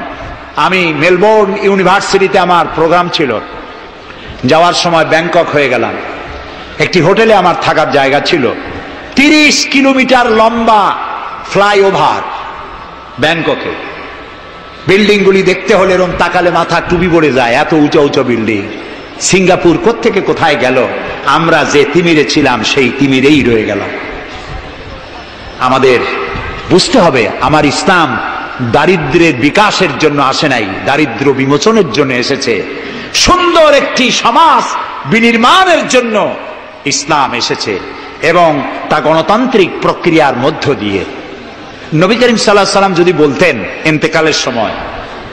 আমি মেলবোর্ন ইউনিভার্সিটিতে আমার প্রোগ্রাম ছিল, যাওয়ার সময় ব্যাংকক হয়ে গেলাম। একটি হোটেলে আমার থাকার জায়গা ছিল। 30 কিলোমিটার লম্বা ফ্লাইওভার ব্যাংককে। বিল্ডিং গুলি দেখতে হলে এরকম তাকালে মাথা টুপি পড়ে যায়, এত উঁচু উঁচু বিল্ডিং। সিঙ্গাপুর কোত্থেকে কোথায় গেল? আমরা যে তিমিরে ছিলাম সেই তিমিরেই রয়ে গেলাম। আমাদের বুঝতে হবে, আমার ইসলাম দারিদ্র্যের বিকাশের জন্য আসে নাই, দারিদ্র বিমোচনের জন্য এসেছে। সুন্দর একটি সমাজ বিনির্মাণের জন্য ইসলাম এসেছে, এবং তা গণতান্ত্রিক প্রক্রিয়ার মধ্য দিয়ে। নবী করিম সাল্লাল্লাহু আলাইহি সাল্লাম যদি বলতেন ইন্তেকালের সময়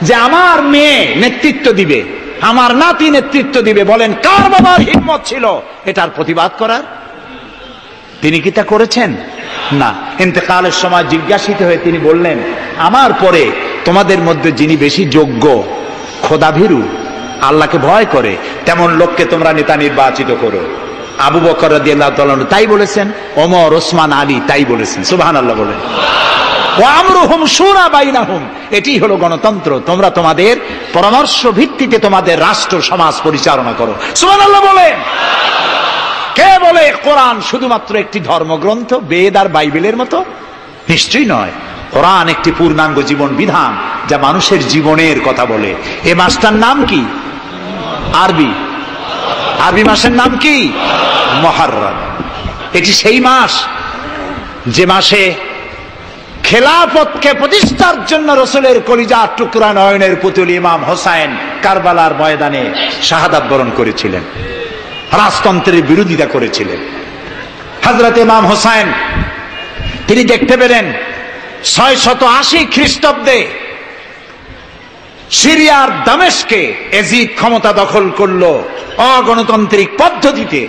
যে আমার মেয়ে নেতৃত্ব দিবে, আমার নাতি নেতৃত্ব দিবে, বলেন কার বাবার হিম্মত ছিল এটার প্রতিবাদ করার? তিনি কি তা করেছেন? না। ইন্তেকালের সময় জিজ্ঞাসিত হয়ে তিনি বললেন, আমার পরে তোমাদের মধ্যে যিনি বেশি যোগ্য, খোদাভীরু, আল্লাহকে ভয় করে, তেমন লোককে তোমরা নেতা নির্বাচিত করো। আবু বকর রাদিয়াল্লাহু তাআলা তাই বলেছেন, ওমর, ওসমান, আলী তাই বলেছেন। সুবহানাল্লাহ বলেন। ওয়া আমরুহুম শুরা বাইনাহুম, এটি হলো গণতন্ত্র। তোমরা তোমাদের পরামর্শ ভিত্তিতে তোমাদের রাষ্ট্র সমাজ পরিচালনা করো। সুবহানাল্লাহ বলেন। কে বলে কোরআন শুধুমাত্র একটি ধর্মগ্রন্থ, বেদ আর বাইবেলের মতো? নিশ্চয়ই নয়। কোরআন একটি পূর্ণাঙ্গ জীবন বিধান, যা মানুষের জীবনের কথা বলে। এ মাসটার নাম কি? আরবি মাসের নাম কি? মুহররম। এটি সেই মাস যে মাসে খেলাফতকে প্রতিষ্ঠার জন্য রাসূলের কলিজার টুকরা নয়নের পুতুল ইমাম হোসেন কারবালার ময়দানে শাহাদাত বরণ করেছিলেন। রাজতন্ত্রের বিরোধিতা করেছিলেন। হযরত ইমাম হোসাইন তিনি দেখতে পেলেন 680 খ্রিস্টাব্দে সিরিয়ার দামেস্কে এজিদ ক্ষমতা দখল করলো অগণতান্ত্রিক পদ্ধতিতে,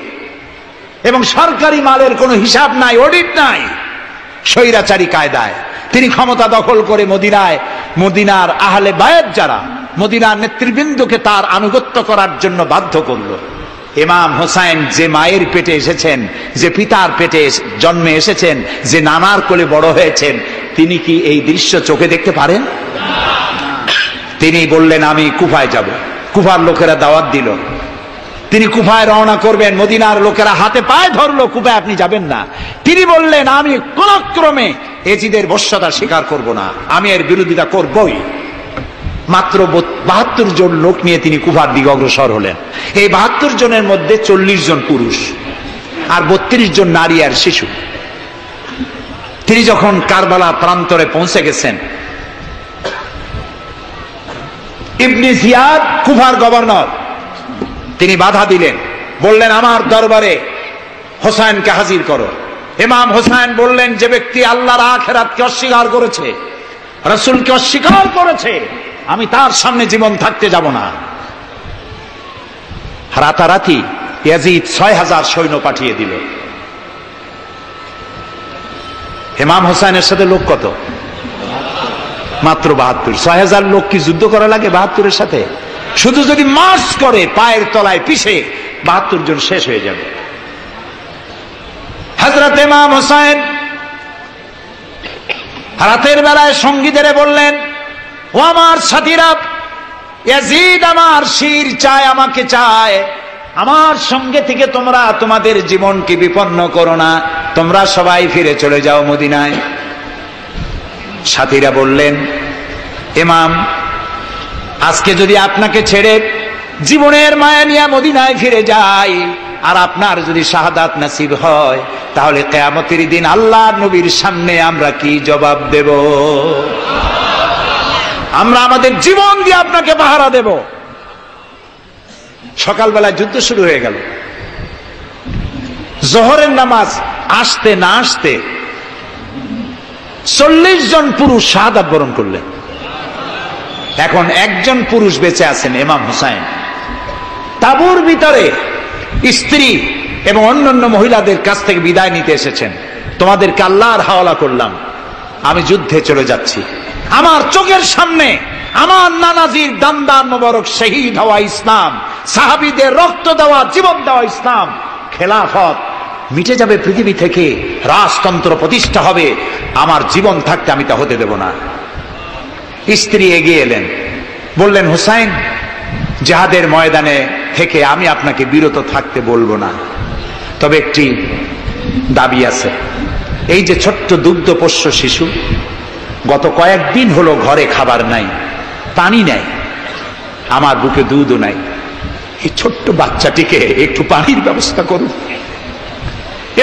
এবং সরকারি মালের কোনো হিসাব নাই, অডিট নাই, স্বৈরাচারী কায়দায় তিনি ক্ষমতা দখল করে মদিনার আহলে বায়াত যারা মদিনার নেতৃবৃন্দকে তার আনুগত্য করার জন্য বাধ্য করলো। ইমাম হোসাইন যে মায়ের পেটে এসেছেন, যে পিতার পেটে জন্মে এসেছেন, যে নানার কোলে বড় হয়েছেন, তিনি কি এই দৃশ্য চোখে দেখতে পারেন? তিনি বললেন আমি কুফায় যাব। কুফার লোকেরা দাওয়াত দিল, তিনি কুফায় রওনা করবেন। মদিনার লোকেরা হাতে পায়ে ধরলো, কুফায় আপনি যাবেন না। তিনি বললেন আমি কোন ক্রমে এজিদের বশ্যতা স্বীকার করব না, আমি এর বিরোধিতা করবই। মাত্র 72 জন লোক নিয়ে তিনি কুফার দিকে অগ্রসর হলেন। এই 72 জনের মধ্যে 40 জন পুরুষ আর 32 জন নারী আর শিশু। তিনি যখন কারবালা প্রান্তরে পৌঁছে গেছেন, ইবনে জিয়াদ কুফার গভর্নর, তিনি বাধা দিলেন, বললেন আমার দরবারে হোসাইনকে হাজির করো। ইমাম হোসাইন বললেন যে ব্যক্তি আল্লাহর আখিরাতকে অস্বীকার করেছে, রাসূলকে অস্বীকার করেছে, আমি তার সামনে জীবন থাকতে যাব না। রাতারাতি ইয়াজিদ 6000 সৈন্য পাঠিয়ে দিল। ইমাম হোসাইনের সাথে লোক কত? মাত্র 72। 6000 লোক কি যুদ্ধ করা লাগে 72-এর সাথে? শুধু যদি মার্চ করে পায়ের তলায় পিছে 72 জন শেষ হয়ে যাবে। হযরত ইমাম হোসাইন রাতের বেলায় সঙ্গীদের বললেন, ও আমার সাথীরা, ইয়াজিদ আমার শির চায়, আমাকে চায়, আমার সঙ্গে থেকে তোমরা তোমাদের জীবনকে বিপন্ন করো না, তোমরা সবাই ফিরে চলে যাও মদিনায়। সাথীরা বললেন, ইমাম আজকে যদি আপনাকে ছেড়ে জীবনের মায়া নিয়ে মদিনায় ফিরে যাই, আর আপনার যদি শাহাদাত নসিব হয়, তাহলে কিয়ামতের দিন আল্লাহর নবীর সামনে আমরা কি জবাব দেব? আমরা আমাদের জীবন দিয়ে আপনাকে পাহারা দেব। সকালবেলা যুদ্ধ শুরু হয়ে গেল। জোহরের নামাজ আসতে না আসতে 40 জন পুরুষ শাহাদাত বরণ করলেন। এখন একজন পুরুষ বেঁচে আছেন, ইমাম হোসাইন। তাঁবুর ভিতরে স্ত্রী এবং অন্যান্য মহিলাদের কাছ থেকে বিদায় নিতে এসেছেন। তোমাদেরকে আল্লাহর হাওয়ালা করলাম, আমি যুদ্ধে চলে যাচ্ছি। আমার চোখের সামনে আমার নানাজির দান্দার মোবারক শহীদ হওয়া ইসলাম, সাহাবীদের রক্ত দেওয়া, জীবন দেওয়া ইসলাম, খেলাফত মিটে যাবে পৃথিবী থেকে, রাজতন্ত্র প্রতিষ্ঠা হবে, আমার জীবন থাকতে আমি তা হতে দেব না। স্ত্রী এগিয়ে এলেন, বললেন, হুসাইন জিহাদের ময়দানে থেকে আমি আপনাকে বিরত থাকতে বলবো না, তবে একটি দাবি আছে। এই যে ছোট্ট দুগ্ধপোষ্য শিশু, গত কয়েকদিন হলো ঘরে খাবার নাই, পানি নাই, আমার বুকে দুধও নাই, এই ছোট্ট বাচ্চাটিকে একটু পানির ব্যবস্থা করুন।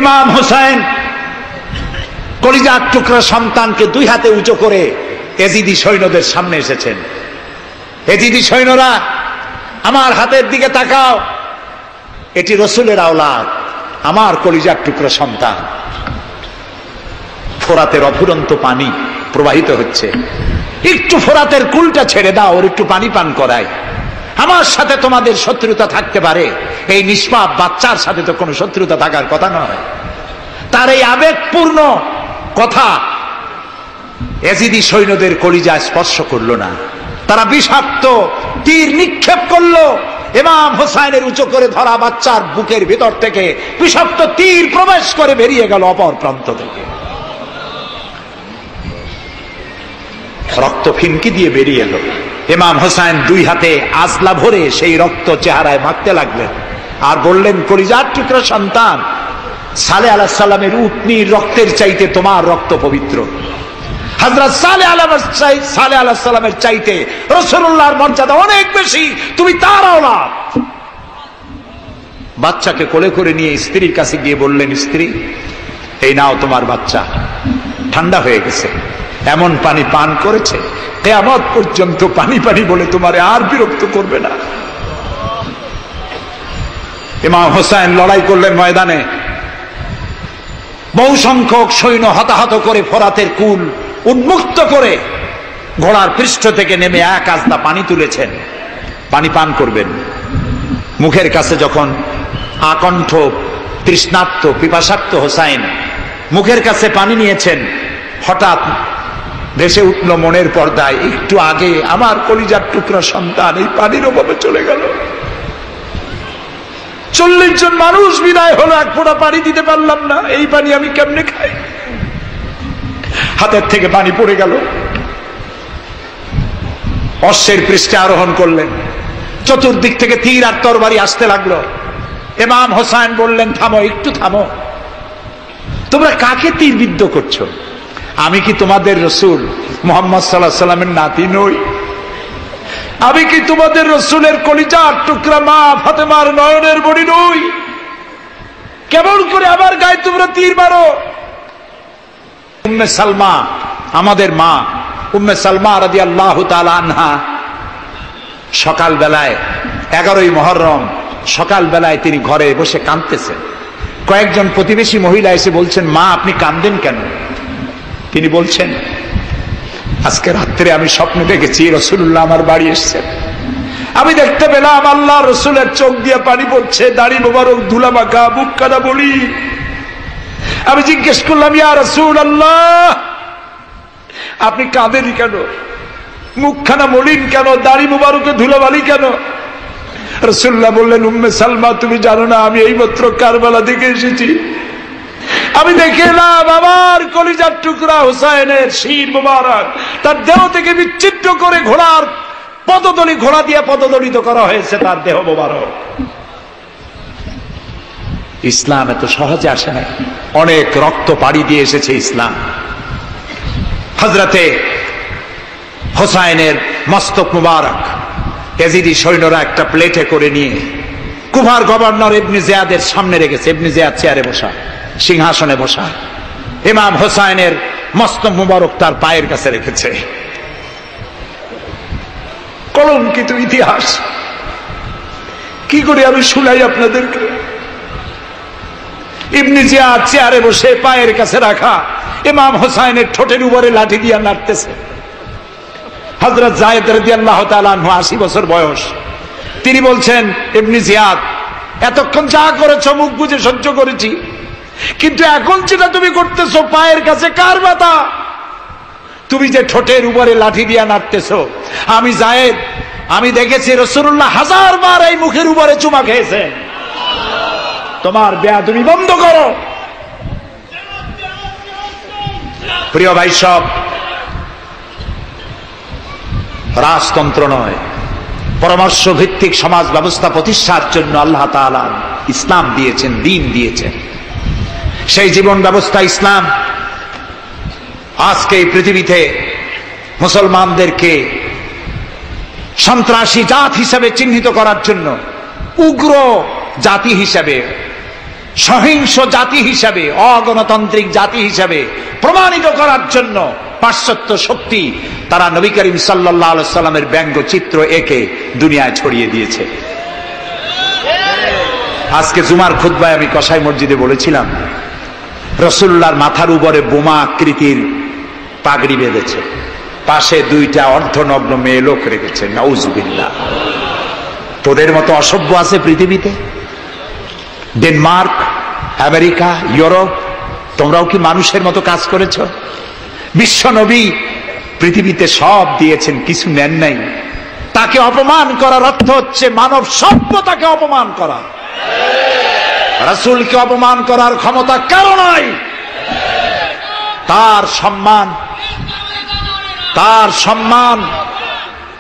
ইমাম হোসাইন কলিজার টুকরা সন্তানকে দুই হাতে উঁচু করে এজিদি সৈন্যদের সামনে এসেছেন। এজিদি সৈন্যরা, আমার হাতের দিকে তাকাও, এটি রসুলের আওলাদ, আমার কলিজার টুকরা সন্তান। ফোরাতের অফুরন্ত পানি প্রবাহিত হচ্ছে, একটু ফোরাতের কুলটা ছেড়ে দাও, ওর একটু পানি পান করাই। আমার সাথে তোমাদের শত্রুতা থাকতে পারে, এই নিষ্পাপ বাচ্চার সাথে তো কোনো শত্রুতা থাকার কথা নয়। তার এই আবেগপূর্ণ কথা এজিদি সৈন্যদের কলিজা স্পর্শ করলো না। তারা বিষাক্ত তীর নিক্ষেপ করলো। ইমাম হোসাইনের উঁচু করে ধরা বাচ্চার বুকের ভিতর থেকে বিষাক্ত তীর প্রবেশ করে বেরিয়ে গেল অপর প্রান্ত থেকে, রক্ত ফিনকি দিয়ে বেরিয়ে এলো। ইমাম হোসাইন দুই হাতে আজলা ভরে সেই রক্ত চেহারায় মাখতে লাগলেন আর বললেন, কলিজার টুকরা সন্তান, সালেহ আলাইহিস সালামের উটনির রক্তের চাইতে তোমার রক্ত পবিত্র। হযরত সালেহ আলাইহিস সালামের চাইতে রাসূলুল্লাহর মর্যাদা অনেক বেশি, তুমি তার আওলাদ। বাচ্চাকে কোলে করে নিয়ে স্ত্রীর কাছে গিয়ে বললেন, স্ত্রী, এই নাও তোমার বাচ্চা, ঠান্ডা হয়ে গেছে, এমন পানি পান করেছে কিয়ামত পর্যন্ত পানি পানি বলে তোমারে আর বিরক্ত করবে না। ইমাম হোসেন লড়াই করলেন ময়দানে, বহু সংখ্যক সৈন্য হতাহত করে ফোরাতের কুল উন্মুক্ত করে ঘোড়ার পৃষ্ঠ থেকে নেমে এক আস্তা পানি তুলেছেন, পানি পান করবেন। মুখের কাছে যখন আকণ্ঠ তৃষ্ণার্ত পিপাসার্ত হোসাইন মুখের কাছে পানি নিয়েছেন, হঠাৎ ভেসে উঠল মনের পর্দায়, একটু আগে আমার কলিজার টুকরা সন্তান এই পানির অভাবে চলে গেল। 40 জন মানুষ বিদায় হলো, এক ফোঁটা পানি দিতে পারলাম না, এই পানি আমি কেমনে খাই? হাতের থেকে পানি পড়ে গেল। অশ্বের পৃষ্ঠে আরোহণ করলেন, চতুর্দিক থেকে তীর আর তরবারি আসতে লাগলো। ইমাম হোসেন বললেন, থামো, একটু থামো, তোমরা কাকে তীরবিদ্ধ করছো? আমি কি তোমাদের রসুল মুহাম্মদ সাল্লাল্লাহু আলাইহি সাল্লামের নাতি নই? আমি কি তোমাদের রসুলের কলিজার টুকরা মা ফাতেমার নয়নের মণি নই? কেমন করে আমার গায়ে তোমরা তীর মারো? উম্মে সালমা, আমাদের মা উম্মে সালমা রাদিয়াল্লাহু তাআলা আনহা, সকাল বেলায় 11ই মুহররম সকাল বেলায় তিনি ঘরে বসে কাঁদতেছেন। কয়েকজন প্রতিবেশী মহিলা এসে বলছেন, মা আপনি কাঁদেন কেন? তিনি বলছেন, আজকে রাত্রে আমি স্বপ্নে দেখেছি রাসূলুল্লাহ আমার বাড়ি এসেছেন। আমি দেখতে পেলাম আল্লাহ রসুলের চোখ দিয়ে পানি পড়ছে, দাড়ি মোবারক ধুলা মাখা, বুক কাদা বলি। আমি জিজ্ঞেস করলাম, ইয়া রাসূলুল্লাহ আপনি কাঁদেন কেন? মুখখানা মলিন কেন? দাড়ি মোবারকে ধুলাবালি কেন? রাসূলুল্লাহ বললেন, উম্মে সালমা তুমি জানো না আমি এইমাত্র কারবালা থেকে এসেছি। আমি দেখে এলাম আমার কলিজার টুকরা হুসাইনের শির মোবারক তার দেহ থেকে বিচ্ছিন্ন করে ঘোড়ার পদতলি, ঘোড়া দিয়ে পদদলিত করা হয়েছে তার দেহ মোবারক। ইসলাম এত সহজে আসে না, অনেক রক্ত পাড়ি দিয়ে এসেছে ইসলাম। হযরতে হোসাইনের মস্তক মুবারক ইয়াজিদি সৈন্যরা একটা প্লেটে করে নিয়ে কুফার গভর্নর ইবনে জিয়াদের সামনে রেখেছে। ইবনে জিয়াদ চেয়ারে বসা, সিংহাসনে বসা, ইমাম হোসাইনের মস্তক মুবারক তার পায়ের কাছে রেখেছে। কলঙ্কিত ইতিহাস, কি করে আমি শুনাই আপনাদেরকে? ইবনে জিয়াদ চেয়ারে বসে পায়ের কাছে রাখা ইমাম হোসাইনের ঠোঁটের উপরে লাঠি দিয়ে নাড়তেছে। হযরত যায়েদ রাদিয়াল্লাহু তাআলা আনহু 80 বছর বয়স, তিনি বলছেন, ইবনে জিয়াদ এতক্ষণ যা করেছো মুখ বুজে সহ্য করেছি, কিন্তু এখন যেটা তুমি করতেছো পায়ের কাছে কার ব্যথা? তুমি যে ঠোঁটের উপরে লাঠি দিয়া নাড়তেছো, আমি যায়েদ আমি দেখেছি রাসূলুল্লাহ 1000 বার এই মুখের উপরে চুমা খেয়েছে। তোমার বেয়াদবি বন্ধ করো। প্রিয় ভাই সব, রাজতন্ত্র নয়, পরামর্শ ভিত্তিক সমাজ ব্যবস্থা প্রতিষ্ঠার জন্য আল্লাহ তাআলা ইসলাম দিয়েছেন, দ্বীন দিয়েছেন। সেই জীবন ব্যবস্থা ইসলাম আজকে এই পৃথিবীতে মুসলমানদেরকে সন্ত্রাসী জাত হিসেবে চিহ্নিত করার জন্য, উগ্র জাতি হিসেবে, সহিংস জাতি হিসেবে, অগণতান্ত্রিক জাতি হিসেবে প্রমাণিত করার জন্য পাশ্চাত্য শক্তি তারা নবী করিম সাল্লাল্লাহু আলাইহি সাল্লামের ব্যঙ্গচিত্র এঁকে দুনিয়ায় ছড়িয়ে দিয়েছে। আজকে জুমার খুতবায় আমি কসাই মসজিদে বলেছিলাম, রাসূলুল্লাহর মাথার উপরে বোমা আকৃতির পাগড়ি বেঁধেছে, পাশে 2টা অর্ধনগ্ন মেয়ে লোক রেখেছে। নাউজুবিল্লাহ। তোদের মতো অসভ্য আছে পৃথিবীতে? ডেনমার্ক, আমেরিকা, ইউরোপ, তোমরাও কি মানুষের মতো কাজ করেছ? বিশ্ব নবী পৃথিবীতে সব দিয়েছেন, কিছু নেন নাই। তাকে অপমান করার অর্থ হচ্ছে মানব সভ্যতাকে অপমান করা। রাসূলকে অপমান করার ক্ষমতা কারো নাই। তার সম্মান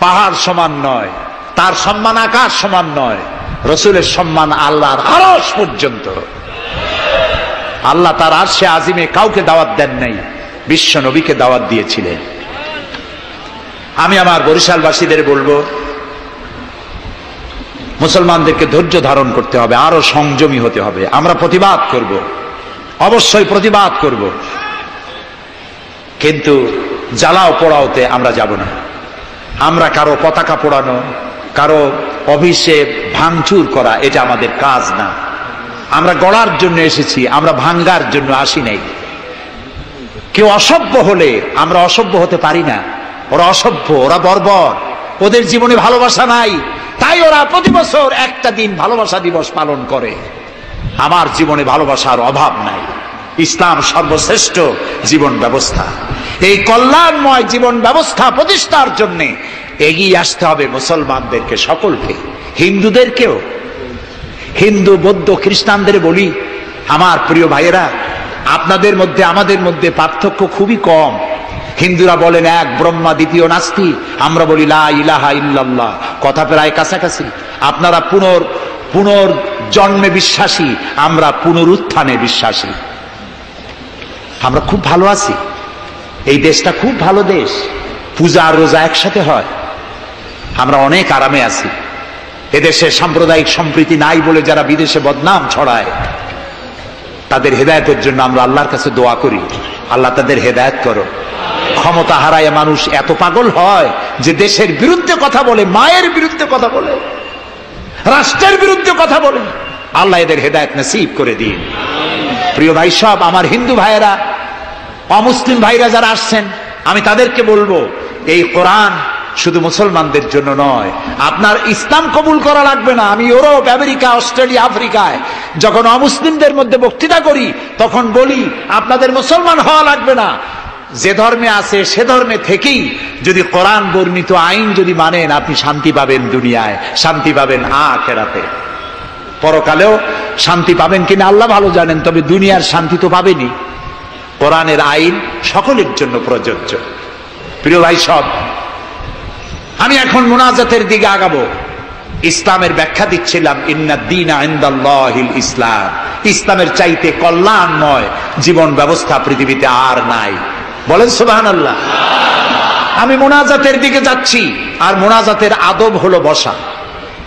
পাহাড় সমান নয়, তার সম্মান আকাশ সমান নয়। রাসূলের সম্মান আল্লাহর আরশ পর্যন্ত। আল্লাহ তার আরশে আজিমে কাউকে দাওয়াত দেন নাই, বিশ্ব নবীকে দাওয়াত দিয়েছিলেন। আমি আমার বরিশালবাসীদের বলবো, মুসলমানদেরকে ধৈর্য ধারণ করতে হবে, আরো সংযমী হতে হবে। আমরা প্রতিবাদ করব, অবশ্যই প্রতিবাদ করব, কিন্তু জ্বালাও পোড়াওতে আমরা যাব না। আমরা কারো পতাকা পোড়ানো, কারো অফিসে ভাঙচুর করা এটা আমাদের কাজ না। আমরা গড়ার জন্য এসেছি, আমরা ভাঙ্গার জন্য আসি নাই। কেউ অসভ্য হলে আমরা অসভ্য হতে পারি না। ওরা অসভ্য, ওরা বর্বর, ওদের জীবনে ভালোবাসা নাই, তাই ওরা প্রতি বছর একটা দিন ভালোবাসা দিবস পালন করে। আমার জীবনে ভালোবাসার অভাব নাই। ইসলাম সর্বশ্রেষ্ঠ জীবন ব্যবস্থা। এই কল্যাণময় জীবন ব্যবস্থা প্রতিষ্ঠার জন্য এগিয়ে আসতে হবে মুসলমানদেরকে, সকলকে, হিন্দুদেরকেও। হিন্দু, বৌদ্ধ, খ্রিস্টানদের বলি, আমার প্রিয় ভাইয়েরা, আপনাদের মধ্যে আমাদের মধ্যে পার্থক্য খুবই কম। হিন্দুরা বলেন এক ব্রহ্মা, দ্বিতীয় নাস্তি, আমরা বলি লা ইলাহা ইল্লাল্লাহ, কথা প্রায় কাছাকাছি। আপনারা পুনর্জন্মে বিশ্বাসী, আমরা পুনরুত্থানে বিশ্বাসী। আমরা খুব ভালো আছি, এই দেশটা খুব ভালো দেশ, পূজা আর রোজা একসাথে হয়, আমরা অনেক আরামে আছি। এদেশে সাম্প্রদায়িক সম্প্রীতি নাই বলে যারা বিদেশে বদনাম ছড়ায়, তাদের হেদায়েতের জন্য আমরা আল্লাহর কাছে দোয়া করি, আল্লাহ তাদের হেদায়েত করো। ক্ষমতা হারায় মানুষ এত পাগল হয় যে দেশের বিরুদ্ধে কথা বলে, মায়ের বিরুদ্ধে কথা বলে, রাষ্ট্রের বিরুদ্ধে কথা বলে। আল্লাহ এদের হেদায়েত নসিব করে দিন। প্রিয় ভাই সব, আমার হিন্দু ভাইয়েরা, অমুসলিম ভাইরা যারা আসছেন, আমি তাদেরকে বলবো, এই কোরআন শুধু মুসলমানদের জন্য নয়। আপনার ইসলাম কবুল করা লাগবে না। আমি ইউরোপ, আমেরিকা, অস্ট্রেলিয়া, আফ্রিকায় যখন অমুসলিমদের মধ্যে বক্তৃতা করি, তখন বলি আপনাদের মুসলমান হওয়া লাগবে না। যে ধর্মে আছে সে ধর্মে থেকেই যদি কোরআন বর্ণিত আইন যদি মানেন, আপনি শান্তি পাবেন দুনিয়ায়, শান্তি পাবেন আখিরাতে। পরকালেও শান্তি পাবেন কিনা আল্লাহ ভালো জানেন, তবে দুনিয়ার শান্তি তো পাবেনই। কোরআনের আইন সকলের জন্য প্রযোজ্য। প্রিয় ভাই সব, আমি এখন মুনাজাতের দিকে আগাবো। ইসলামের ব্যাখ্যা দিচ্ছিলাম, ইন্নাদ দীনা ইনদাল্লাহিল ইসলাম। ইসলামের চাইতে কল্যাণময় জীবন ব্যবস্থা পৃথিবীতে আর নাই। বলেন সুবহানাল্লাহ। আমি মুনাজাতের দিকে যাচ্ছি, আর মুনাজাতের আদব হলো বসা।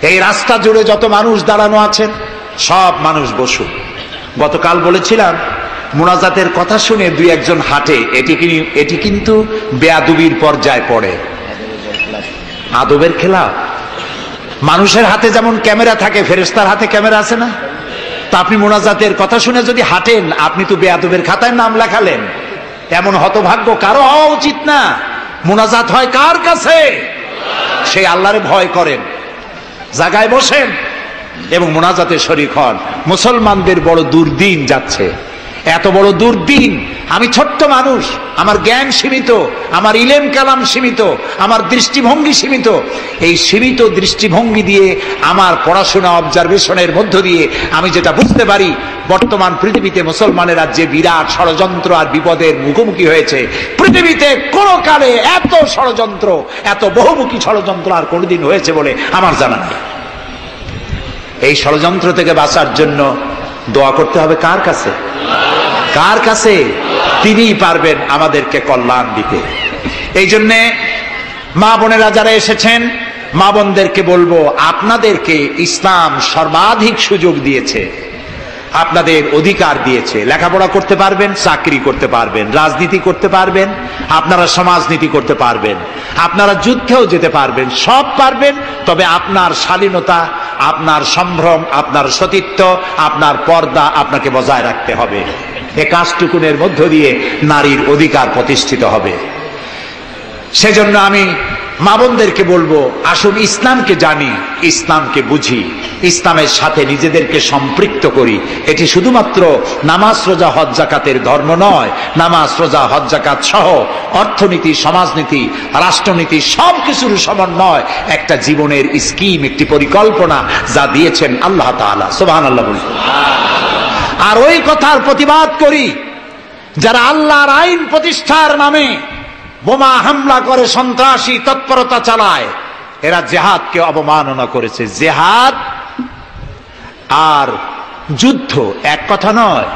এই রাস্তা জুড়ে যত মানুষ দাঁড়ানো আছেন, সব মানুষ বসুন। গতকাল বলেছিলাম, মুনাজাতের কথা শুনে দুই একজন হাঁটে, এটি কিন্তু বেয়াদবির পর্যায়ে পড়ে। আদবের খেলা। মানুষের হাতে যেমন ক্যামেরা থাকে, ফেরেশতার হাতে ক্যামেরা আছে না? তা আপনি মুনাজাতের কথা শুনে যদি হাঁটেন, আপনি তো বেয়াদবের খাতায় নাম লেখালেন। এমন হতভাগ্য কারো হওয়া উচিত না। মুনাজাত হয় কার কাছে? সেই আল্লাহরে ভয় করেন, জায়গায় বসেন এবং মুনাজাতে শরীক হন। মুসলমানদের বড় দুর্দিন যাচ্ছে, এত বড় দুর্দিন। আমি ছোট্ট মানুষ, আমার জ্ঞান সীমিত, আমার ইলেম কালাম সীমিত, আমার দৃষ্টিভঙ্গি সীমিত। এই সীমিত দৃষ্টিভঙ্গি দিয়ে, আমার পড়াশোনা অবজারভেশনের মধ্য দিয়ে আমি যেটা বুঝতে পারি, বর্তমান পৃথিবীতে মুসলমানেরা যে বিরাট ষড়যন্ত্র আর বিপদের মুখোমুখি হয়েছে, পৃথিবীতে কোনো কালে এত ষড়যন্ত্র, এত বহুমুখী ষড়যন্ত্র আর কোনোদিন হয়েছে বলে আমার জানা নেই। এই ষড়যন্ত্র থেকে বাঁচার জন্য দোয়া করতে হবে কার কাছে? কার কাছে? তিনিই পারবেন আমাদেরকে কল্যাণ দিতে। এই জন্যে মা বোনেরা যারা এসেছেন, মা বোনদেরকে বলবো, আপনাদেরকে ইসলাম সর্বাধিক সুযোগ দিয়েছে, আপনাদের অধিকার দিয়েছে। লেখাপড়া করতে পারবেন, চাকরি করতে পারবেন, রাজনীতি করতে পারবেন, আপনারা সমাজনীতি করতে পারবেন, আপনারা যুদ্ধেও যেতে পারবেন, সব পারবেন। তবে আপনার শালীনতা, আপনার সম্ভ্রম, আপনার সতীত্ব, আপনার পর্দা আপনাকে বজায় রাখতে হবে। এ কাজটুকুনের মধ্য দিয়ে নারীর অধিকার প্রতিষ্ঠিত হবে। সেজন্য আমি মা বোনদেরকে বলবো, আসুন ইসলামকে জানি, ইসলামকে বুঝি, ইসলামের সাথে নিজেদেরকে সম্পৃক্ত করি। এটি শুধুমাত্র নামাজ, রোজা, হজ, যাকাতের ধর্ম নয়। নামাজ, রোজা, হজ, যাকাত সহ অর্থনীতি, সমাজনীতি, রাষ্ট্রনীতি সবকিছুর সমন্বয় একটা জীবনের স্কিম, একটি পরিকল্পনা যা দিয়েছেন আল্লাহ তাআলা। সুবহানাল্লাহ বলুন। আর ওই কথার প্রতিবাদ করি যারা আল্লাহর আইন প্রতিষ্ঠার নামে বোমা হামলা করে, সন্ত্রাসী তৎপরতা চালায়। এরা জিহাদকে অবমাননা করেছে। জিহাদ আর যুদ্ধ এক কথা নয়,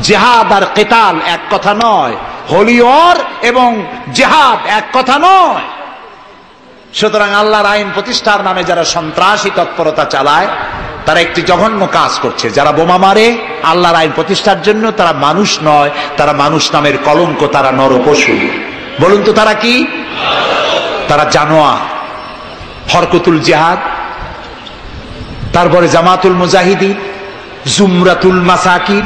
জিহাদ আর কিতাল এক কথা নয়, হোলি ওয়ার এবং জিহাদ এক কথা নয়। সুতরাং আল্লাহর আইন প্রতিষ্ঠার নামে যারা সন্ত্রাসী তৎপরতা চালায়, তারা একটি জঘন্য কাজ করছে। যারা বোমা মারে আল্লাহর আইন প্রতিষ্ঠার জন্য, তারা মানুষ নয়, তারা মানুষ নামের কলঙ্ক, তারা নরপশু। বলুন তো তারা কি? তারা জানোয়ার। হরকতুল জিহাদ তারপরে জামাতুল মুজাহিদিন, জুমরাতুল মাসাকিন,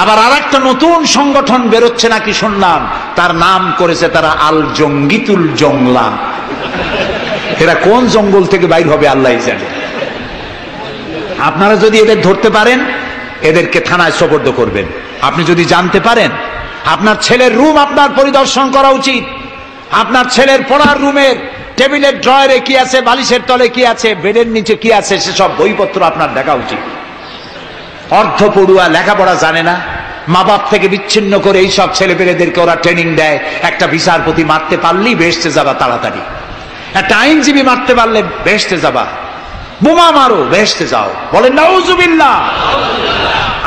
আবার আরেকটা নতুন সংগঠন বেরোচ্ছে নাকি শুনলাম, তার নাম করেছে তারা আল জঙ্গিতুল জংলা। এরা কোন জঙ্গল থেকে বাইর হবে আল্লাহ জানে। আপনারা যদি এদের ধরতে পারেন, এদেরকে থানায় সোপর্দ করবেন। আপনি যদি জানতে পারেন, আপনার ছেলের রুম আপনার পরিদর্শন করা উচিত। আপনার ছেলের পড়ার রুমের টেবিলের ড্রয়ারে কি আছে, বালিশের তলে কি আছে, বেডের নিচে কি আছে, সেসব বইপত্র আপনার দেখা উচিত। অর্ধ পড়ুয়া, লেখাপড়া জানে না, মা বাপ থেকে বিচ্ছিন্ন করে এইসব ছেলেপেলেদেরকে ওরা ট্রেনিং দেয়। একটা বিচারপতি মারতে পারলেই বেহেশতে যাবা তাড়াতাড়ি, একটা আইনজীবী মারতে পারলে বেহেশতে যাবা, বোমা মারো বেহেশতে যাও। বলেন নাউজুবিল্লাহ।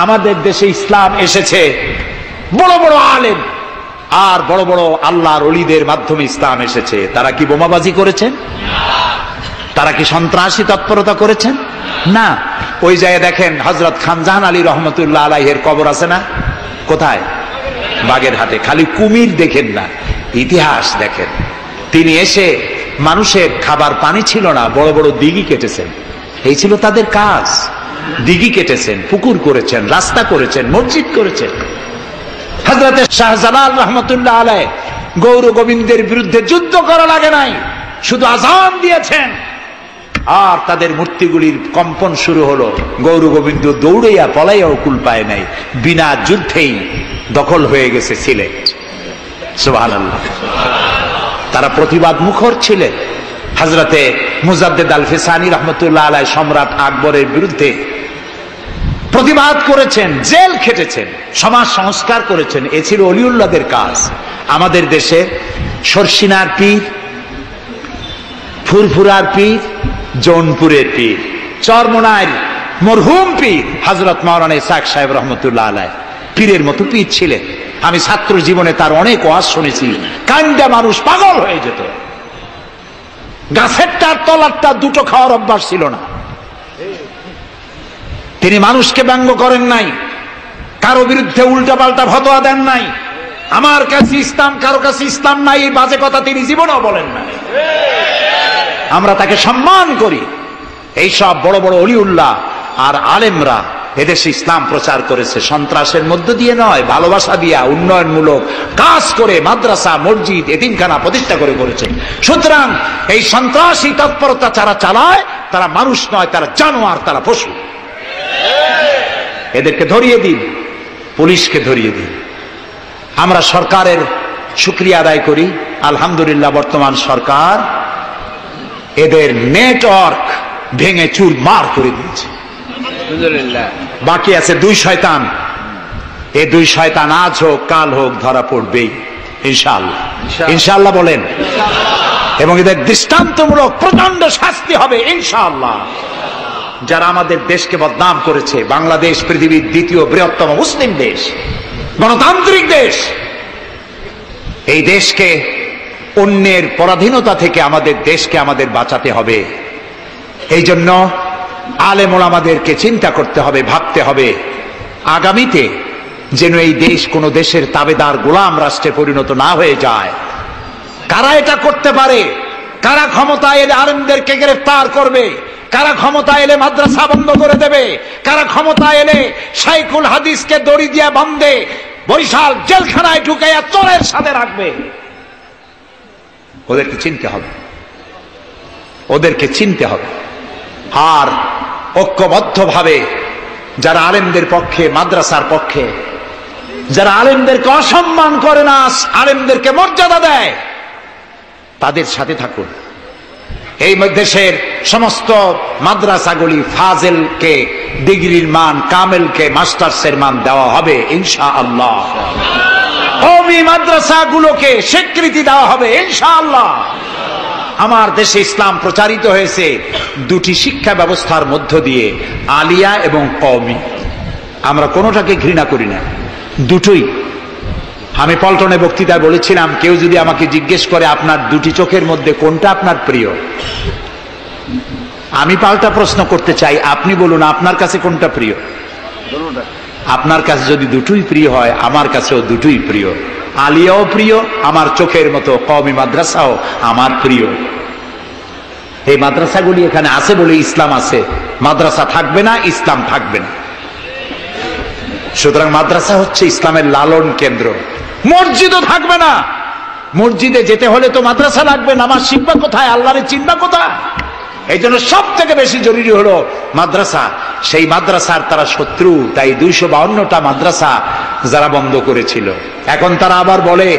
আমাদের দেশে ইসলাম এসেছে বড় বড় আলেম আর বড় বড় আল্লাহর ওলিদের মাধ্যমে ইসলাম এসেছে। তারা কি বোমাবাজি করেছেন? তারা কি সন্ত্রাসী তৎপরতা করেছেন? না। ওই জায়গায় দেখেন হযরত খানজাহান আলী রহমতুল্লাহ আলাইহির কবর আছে না? কোথায়? বাগেরহাটে। খালি কুমির দেখেন না, ইতিহাস দেখেন। তিনি এসে মানুষের খাবার পানি ছিল না, বড় বড় দিঘি কেটেছেন। এই ছিল তাদের কাজ। দিঘি কেটেছেন, পুকুর করেছেন, রাস্তা করেছেন, মসজিদ করেছেন। হযরত শাহজালাল রহমতুল্লাহ আলাইহ গৌর গোবিন্দের বিরুদ্ধে যুদ্ধ করা লাগে নাই, শুধু আযান দিয়েছেন আর তাদের মূর্তিগুলির কম্পন শুরু হলো। গৌর গোবিন্দ দৌড়াইয়া পলাইয়াও কুল পায় নাই, বিনা যুদ্ধেই দখল হয়ে গেছে সিলেট। সুবহানাল্লাহ। তারা প্রতিবাদ মুখর ছিলেন। হযরতে মুজাদ্দেদ আল ফিসানি রহমতুল্লাহ আলাইহ সম্রাট আকবরের বিরুদ্ধে প্রতিবাদ করেছেন, জেল খেটেছেন, সমাজ সংস্কার করেছেন। এ ছিল অলিউল্লাহদের কাজ। আমাদের দেশে শর্ষিনার পীর, ফুরফুরার পীর, জৌনপুরের পীর, চরমোনাইর মরহুম পীর হযরত মাওলানা ইসহাক সাহেব রহমতুল্লাহ আলাইহ পীরের মতো পীর ছিলেন। আমি ছাত্র জীবনে তার অনেক ওয়াজ শুনেছি। কান্দা মানুষ পাগল হয়ে যেত। গাছের তার তলারটা দুটো খাওয়ার অভ্যাস ছিল না। তিনি মানুষকে ব্যঙ্গ করেন নাই, কারো বিরুদ্ধে উল্টাপাল্টা ফতোয়া দেন নাই। আমার কাছে ইসলাম, কারো কাছে ইসলাম নাই, এই বাজে কথা তিনি জীবনেও বলেন নাই। আমরা তাকে সম্মান করি। এই সব বড় বড় অলিউল্লাহ আর আলেমরা এদেশে ইসলাম প্রচার করেছে, সন্ত্রাসের মধ্য দিয়ে নয়, ভালোবাসা দিয়া উন্নয়নমূলক কাজ করে মাদ্রাসা, মসজিদ, এতিমখানা প্রতিষ্ঠা করে করেছে। সুতরাং এই সন্ত্রাসী তৎপরতা যারা চালায় তারা মানুষ নয়, তারা জানোয়ার, তারা পশু। এদেরকে ধরিয়ে দিন, পুলিশকে ধরিয়ে দিন। আমরা সরকারের শুকরিয়া আদায় করি। আলহামদুলিল্লাহ বর্তমান সরকার এদের নেটওয়ার্ক ভেঙে চুরমার করে দিয়েছে। বাকি আছে দুই শয়তান। এই দুই শয়তান আজ হোক কাল হোক ধরা পড়বেই ইনশাআল্লাহ। ইনশাআল্লাহ বলেন। এবং এদের দৃষ্টান্তমূলক প্রচন্ড শাস্তি হবে ইনশাআল্লাহ। যারা আমাদের দেশকে বদনাম করেছে, বাংলাদেশ পৃথিবীর দ্বিতীয় বৃহত্তম মুসলিম দেশ, গণতান্ত্রিক দেশ, এই দেশকে অন্যের পরাধীনতা থেকে আমাদের দেশকে আমাদের বাঁচাতে হবে। এই জন্য আলেম ওলামাদেরকে চিন্তা করতে হবে, ভাবতে হবে আগামীতে যেন এই দেশ কোন দেশের তাবেদার গোলাম রাষ্ট্রে পরিণত না হয়ে যায়। কারা এটা করতে পারে? কারা ক্ষমতা এলে আলেমদেরকে গ্রেফতার করবে? কারা ক্ষমতা এলে মাদ্রাসা বন্ধ করে দেবে? কারা ক্ষমতা এলে শাইখুল হাদিসকে দড়ি দিয়া বাঁধে বরিশাল জেলখানায় ঢুকাইয়া চোরের সাথে রাখবে? ওদেরকে চিনতে হবে, ওদেরকে চিনতে হবে। আর ঐক্যবদ্ধভাবে যারা আলেমদের পক্ষে, মাদ্রাসার পক্ষে, যারা আলেমদেরকে অসম্মান করে না, আলেমদেরকে মর্যাদা দেয়, তাদের সাথে থাকুন। এই দেশের সমস্ত মাদ্রাসাগুলি ফাজেলকে ডিগ্রির মান, কামেলকে মাস্টার্সের মান দেওয়া হবে ইনশাআল্লাহ। কওমি মাদ্রাসাগুলোকে স্বীকৃতি দেওয়া হবে ইনশাআল্লাহ। আমার দেশে ইসলাম প্রচারিত হয়েছে দুটি শিক্ষা ব্যবস্থার মধ্য দিয়ে, আলিয়া এবং কওমি। আমরা কোনোটাকে ঘৃণা করি না, দুটোই। আমি পল্টনে বক্তৃতায় বলেছিলাম, কেউ যদি আমাকে জিজ্ঞেস করে আপনার দুটি চোখের মধ্যে কোনটা আপনার প্রিয়, আমি পাল্টা প্রশ্ন করতে চাই, আপনি বলুন আপনার কাছে কোনটা প্রিয়? আপনার কাছে যদি দুটোই প্রিয় হয়, আমার কাছেও দুটোই প্রিয়। আলিয়াও প্রিয় আমার চোখের মতো, কওমি মাদ্রাসাও আমার প্রিয়। এই মাদ্রাসাগুলি এখানে আছে বলে ইসলাম আছে। মাদ্রাসা থাকবে না, ইসলাম থাকবে না। সুতরাং মাদ্রাসা হচ্ছে ইসলামের লালন কেন্দ্র। মসজিদও থাকবে না। মসজিদে যেতে হলে তো মাদ্রাসা লাগবে। নামাজ শিখবা কোথায়, আল্লাহরে চিনবা কোথায়? এই জন্য সব থেকে বেশি জরুরি হলো মাদ্রাসা। সেই মাদ্রাসার তারা শত্রু, তাই 252টা মাদ্রাসা যারা বন্ধ করেছিল, এখন তারা আবার বলে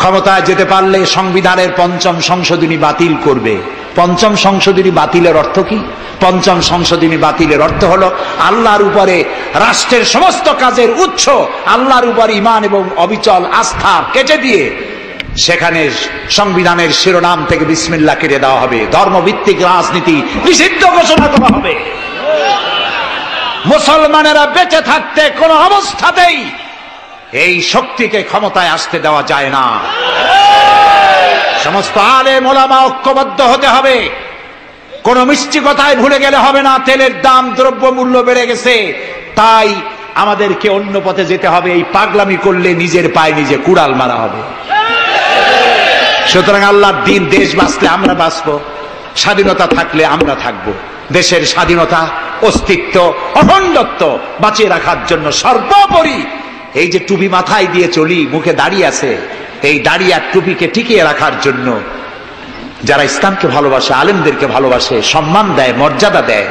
ক্ষমতায় যেতে পারলে সংবিধানের 5ম সংশোধনী বাতিল করবে। 5ম সংশোধনী বাতিলের অর্থ কি? 5ম সংশোধনী বাতিলের অর্থ হলো আল্লাহর উপরে, রাষ্ট্রের সমস্ত কাজের উৎস আল্লাহর উপর ঈমান এবং অবিচল আস্থা কেটে দিয়ে সেখানে সংবিধানের শিরোনাম থেকে বিসমিল্লাহ কেটে দেওয়া হবে। ধর্মভিত্তিক রাজনীতি নিষিদ্ধ ঘোষণা করা হবে। মুসলমানেরা বেঁচে থাকতে কোন অবস্থাতেই এই শক্তিকে ক্ষমতায় আসতে দেওয়া যায় না। সমস্ত আলেম ওলামা ঐক্যবদ্ধ হতে হবে। কোন মিষ্টি কথায় ভুলে গেলে হবে না। তেলের দাম, দ্রব্য মূল্য বেড়ে গেছে, তাই আমাদেরকে অন্য পথে যেতে হবে। এই পাগলামি করলে নিজের পায়ে নিজে কুড়াল মারা হবে। সুতরাং আল্লাহর দিন, দেশ বাঁচলে আমরা বাঁচবো, স্বাধীনতা থাকলে আমরা থাকবো। দেশের স্বাধীনতা, অস্তিত্ব, অখণ্ডত্ব বাঁচিয়ে রাখার জন্য সর্বোপরি এই যে টুপি মাথায় দিয়ে চলি, মুখে দাড়ি আছে, এই দাড়ি আর টুপিকে টিকিয়ে রাখার জন্য যারা ইসলামকে ভালোবাসে, আলেমদেরকে ভালোবাসে, সম্মান দেয়, মর্যাদা দেয়,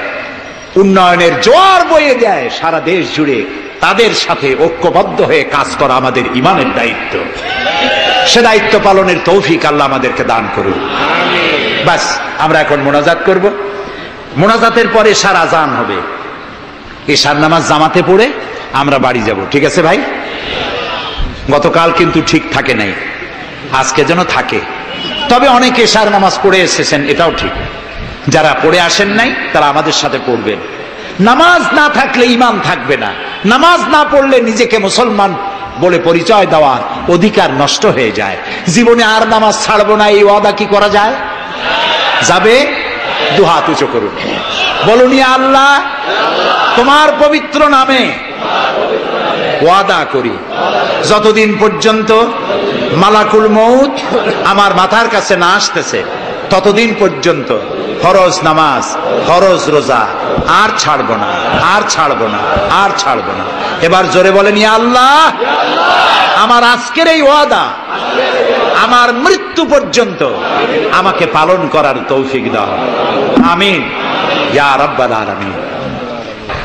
উন্নয়নের জোয়ার বয়ে দেয় সারা দেশ জুড়ে, তাদের সাথে ঐক্যবদ্ধ হয়ে কাজ করা আমাদের ঈমানের দায়িত্ব। সে দায়িত্ব পালনের তৌফিক আল্লাহ আমাদেরকে দান করুন। বাস, আমরা এখন মোনাজাত করব। মোনাজাতের পরে এশার আজান হবে। এশার নামাজ জামাতে পড়ে আমরা বাড়ি যাব। ঠিক আছে ভাই? গতকাল কিন্তু ঠিক থাকে নাই, আজকে যেন থাকে। তবে অনেকে এশার নামাজ পড়ে এসেছেন, এটাও ঠিক। যারা পড়ে আসেন নাই তারা আমাদের সাথে পড়বেন। নামাজ না থাকলে ঈমান থাকবে না। নামাজ না পড়লে নিজেকে মুসলমান বলে পরিচয় দেওয়ার অধিকার নষ্ট হয়ে যায়। জীবনে আর নামাজ ছাড়বো না, এই ওয়াদা কি করা যায়? যাবে? দুহাত উঁচু করুন, বলুন ইয়া আল্লাহ, তোমার পবিত্র নামে ওয়াদা করি, যতদিন পর্যন্ত মালাকুল মউত আমার মাথার কাছে না আসতেছে ততদিন পর্যন্ত ফরজ নামাজ, ফরজ রোজা আর ছাড়বো না, আর ছাড়বো না, আর ছাড়বো না। এবার জোরে বলেন ইয়া আল্লাহ, আমার আজকের এই ওয়াদা আমার মৃত্যু পর্যন্ত আমাকে পালন করার তৌফিক দাও। আমিন ইয়া রাব্বাল আলামিন।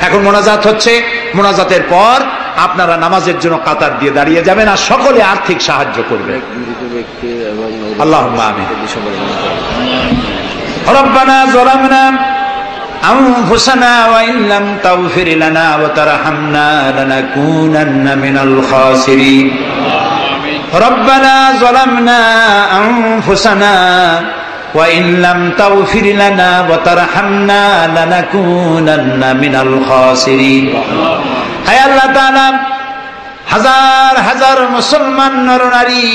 এখন মোনাজাত হচ্ছে। মোনাজাতের পর আপনারা নামাজের জন্য কাতার দিয়ে দাঁড়িয়ে যাবেন আর সকলে আর্থিক সাহায্য করবেন। আল্লাহুম্মা আমিন। রব্বানা যালামনা আনফুসানা ওয়া ইন লাম তাগফির লানা ওয়া তারহামনা লানাকুনান্না মিনাল খাসিরিন। রব্বানা যালামনা আনফুসানা ওয়া ইন লাম তাগফির লানা ওয়া তারহামনা লানাকুনান্না মিনাল খাসিরিন। হে আল্লাহ তাআলা, হাজার হাজার মুসলমান নরনারী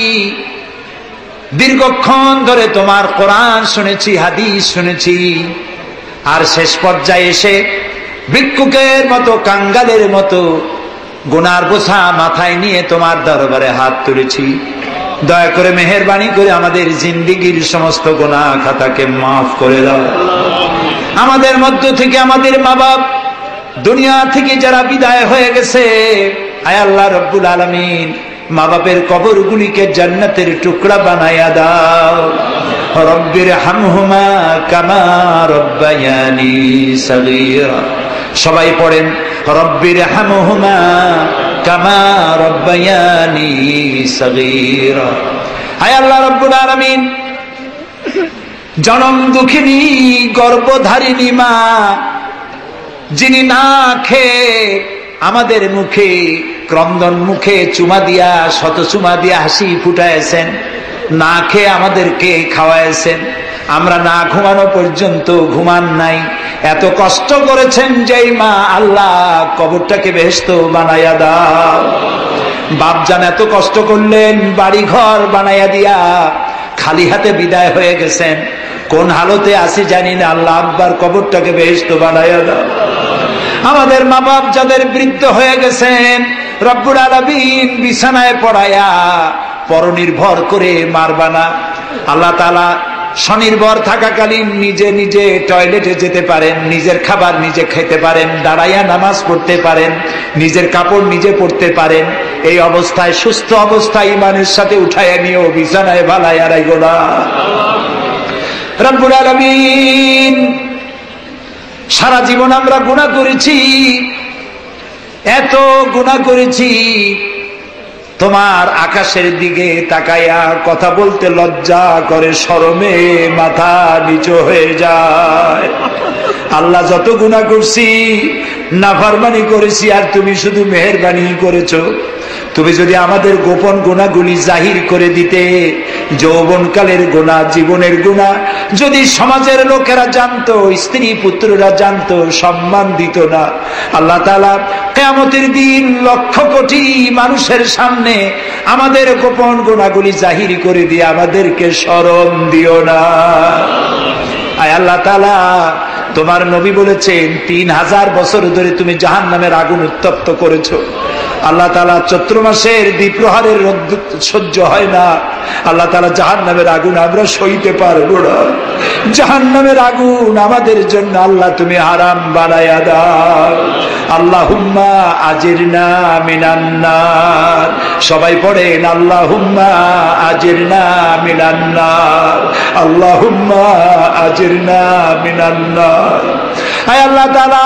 দীর্ঘক্ষণ ধরে তোমার কোরআন শুনেছি, হাদিস শুনেছি, আর শেষ পর্যায়ে এসে ভিক্ষুকের মতো, কাঙ্গালের মতো গুনার বোঝা মাথায় নিয়ে তোমার দরবারে হাত তুলেছি। দয়া করে মেহেরবানি করে আমাদের জিন্দেগীর সমস্ত গুনাহ খাতাকে মাফ করে দাও। আমাদের মধ্য থেকে আমাদের মা বাপ দুনিয়া থেকে যারা বিদায় হয়ে গেছে, আয় আল্লাহ রব্বুল আলামিন, মা বাপের কবরগুলিকে জান্নাতের টুকরা বানায়া দাও। রব্বির হামহুমা কামা রব্বায়ানি সগীরা। সবাই পড়েন, রব্বির হামহুমা কামা রব্বায়ানি সগীরা। আয় আল্লাহ রব্বুল আলামিন, জনম দুঃখিনী গর্ভধারিণী মা, যিনি না খেয়ে আমাদের মুখে, ক্রন্দন মুখে চুমা দিয়া, শত চুমা দিয়া হাসি ফুটাইছেন, না খেয়ে আমাদেরকে খাওয়াইছেন, আমরা না ঘুমানো পর্যন্ত ঘুমান নাই, এত কষ্ট করেছেন যেই মা, আল্লাহ কবরটাকে বেহেশত বানাইয়া দাও। বাপজান এত কষ্ট করলেন, বাড়ি ঘর বানাইয়া দিয়া খালি হাতে বিদায় হয়ে গেছেন, কোন হালতে আসি জানি না, আল্লাহ আব্বার কবরটাকে বেহেশত বানাইয়া দাও। আমাদের মা বাপ যাদের বৃদ্ধ হয়ে গেছেন, রব্বুল আলামিন বিছানায় পড়ায়া পরনির্ভর করে মারবানা। আল্লাহ তাআলা স্বনির্ভর থাকাকালীন নিজে নিজে টয়লেটে যেতে পারেন, নিজের খাবার নিজে খেতে পারেন, দাঁড়াইয়া নামাজ পড়তে পারেন, নিজের কাপড় নিজে পরতে পারেন, এই অবস্থায় সুস্থ অবস্থায় ইমানের সাথে উঠাইয়া নিয়েও বিছানায় ভালাইয়া রাখো না। রব্বুল আলামিন, সারা জীবন আমরা গুনাহ করেছি, এত গুনাহ করেছি, তোমার আকাশের দিকে তাকাইয়া কথা বলতে লজ্জা করে, শরমে মাথা নিচু হয়ে যায়। আল্লাহ, যত গুনাহ করছি, নাফরমানি করেছি, আর তুমি শুধু মেহেরবানি করেছো। তুমি যদি আমাদের গোপন গুনাহগুলি জাহির করে দিতে, যৌবনকালের গুনাহ, জীবনের গুনাহ যদি সমাজের লোকেরা জানতো, স্ত্রী পুত্ররা জানতো, সম্মান দিত না। আল্লাহ তাআলা কিয়ামতের দিন লক্ষ কোটি মানুষের সামনে আমাদের গোপন গুনাহগুলি জাহির করে দিয়ে আমাদেরকে শরম দিও না। আয় আল্লাহ তাআলা, তোমার নবী বলেছেন 3000 বছর ধরে তুমি জাহান্নামের আগুন উত্তপ্ত করেছো। আল্লাহ তাআলা চৈত্র মাসের দ্বিপ্রহরের রোদ সহ্য হয় না। আল্লাহ তাআলা জাহান্নামের আগুন আমরা সইতে পারবো না। জাহান্নামের আগুন আমাদের জন্য আল্লাহ তুমি হারাম বানায়া দাও। আল্লাহুম্মা আজিরনা মিনান নার। সবাই পড়েন আল্লাহুম্মা আজিরনা মিনান নার, আল্লাহুম্মা আজিরনা মিনান নার। আয় আল্লাহ তাআলা,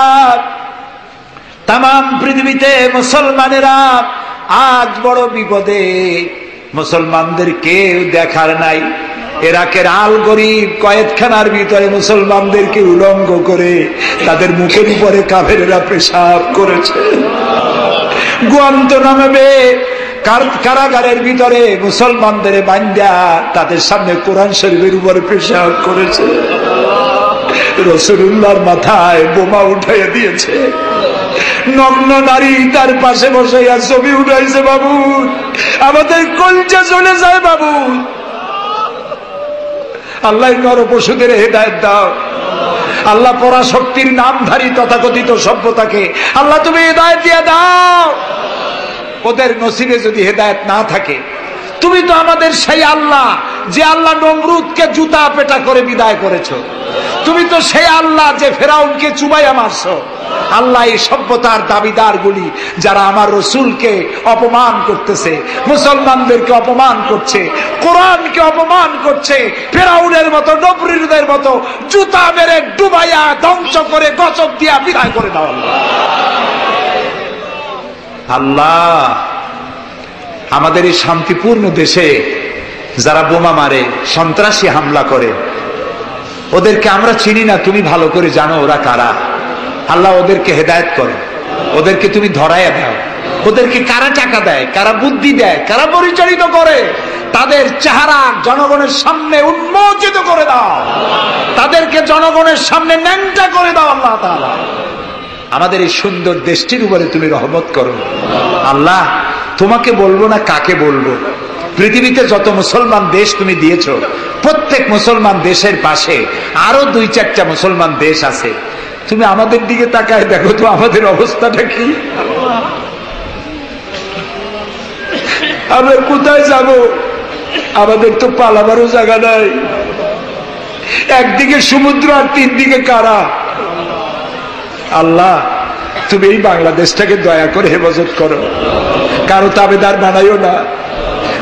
তামাম পৃথিবীতে মুসলমানেরা আজ বড় বিপদে। মুসলমানদের কেউ দেখার নাই। ইরাকের আল গরিব কয়েদখানার ভিতরে মুসলমানদেরকে উলঙ্গ করে তাদের মুখের উপরে কাফেরেরা পেশাব করেছে। গুয়ান্তানামো কারাগারের ভিতরে মুসলমানদের বান্দা তাদের সামনে কোরআন শরীফের উপরে পেশাব করেছে। রাসূলুল্লাহর মাথায় বোমা উঠাইয়া দিয়েছে। নগ্ন নারী তার পাশে বসে ছবি উঠাইছে। বাবু, আমাদের কলজা চলে যায় বাবু। আল্লাহ নর পশুদের হেদায়েত দাও। আল্লাহ পরাশক্তির নামধারী তথাকথিত সভ্যতাকে আল্লাহ তুমি হেদায়েত দিয়ে দাও। ওদের নসিবে যদি হেদায়েত না থাকে, তুমি তো আমাদের সেই আল্লাহ যে আল্লাহ নমরুদকে জুতা পেটা করে বিদায় করেছো। তুমি তো সেই আল্লাহ যে ফেরাউনকে চুবাইয়া মারছো। আল্লাহ, এই সভ্যতার দাবিদার গুলি যারা আমার রসুলকে অপমান করতেছে, মুসলমানদেরকে অপমান করছে, কোরআনকে অপমান করছে, ফেরাউনের মতো নবরুদের মতো জুতা মেরে ডুবাইয়া ধ্বংস করে গজব দিয়া বিদায় করে দাও। আল্লাহ, আমাদের এই শান্তিপূর্ণ দেশে যারা বোমা মারে, সন্ত্রাসী হামলা করে, ওদেরকে আমরা চিনি না, তুমি ভালো করে জানো ওরা কারা। আল্লাহ, ওদেরকে হেদায়েত করো, ওদেরকে তুমি ধরাইয়া দাও। ওদেরকে কারা টাকা দেয়, কারা বুদ্ধি দেয়, কারা পরিচালিত করে, তাদের চেহারা জনগণের সামনে উন্মোচিত করে দাও। তাদেরকে জনগণের সামনে ন্যাংটা করে দাও। আল্লাহ তাআলা, আমাদের এই সুন্দর দেশটির উপরে তুমি রহমত করো। আল্লাহ, তোমাকে বলবো না কাকে বলবো। পৃথিবীতে যত মুসলমান দেশ তুমি দিয়েছো, প্রত্যেক মুসলমান দেশের পাশে আরো 2-4টা মুসলমান দেশ আছে। তুমি আমাদের দিকে তাকায় দেখো তো আমাদের অবস্থাটা কি। আমরা কোথায় যাব? আমাদের তো পালাবারও জায়গা নাই। একদিকে সমুদ্র আর 3 দিকে কারা। আল্লাহ, তুমি এই বাংলাদেশটাকে দয়া করে হেফাজত করো। কারো তাবেদার বানাইও না,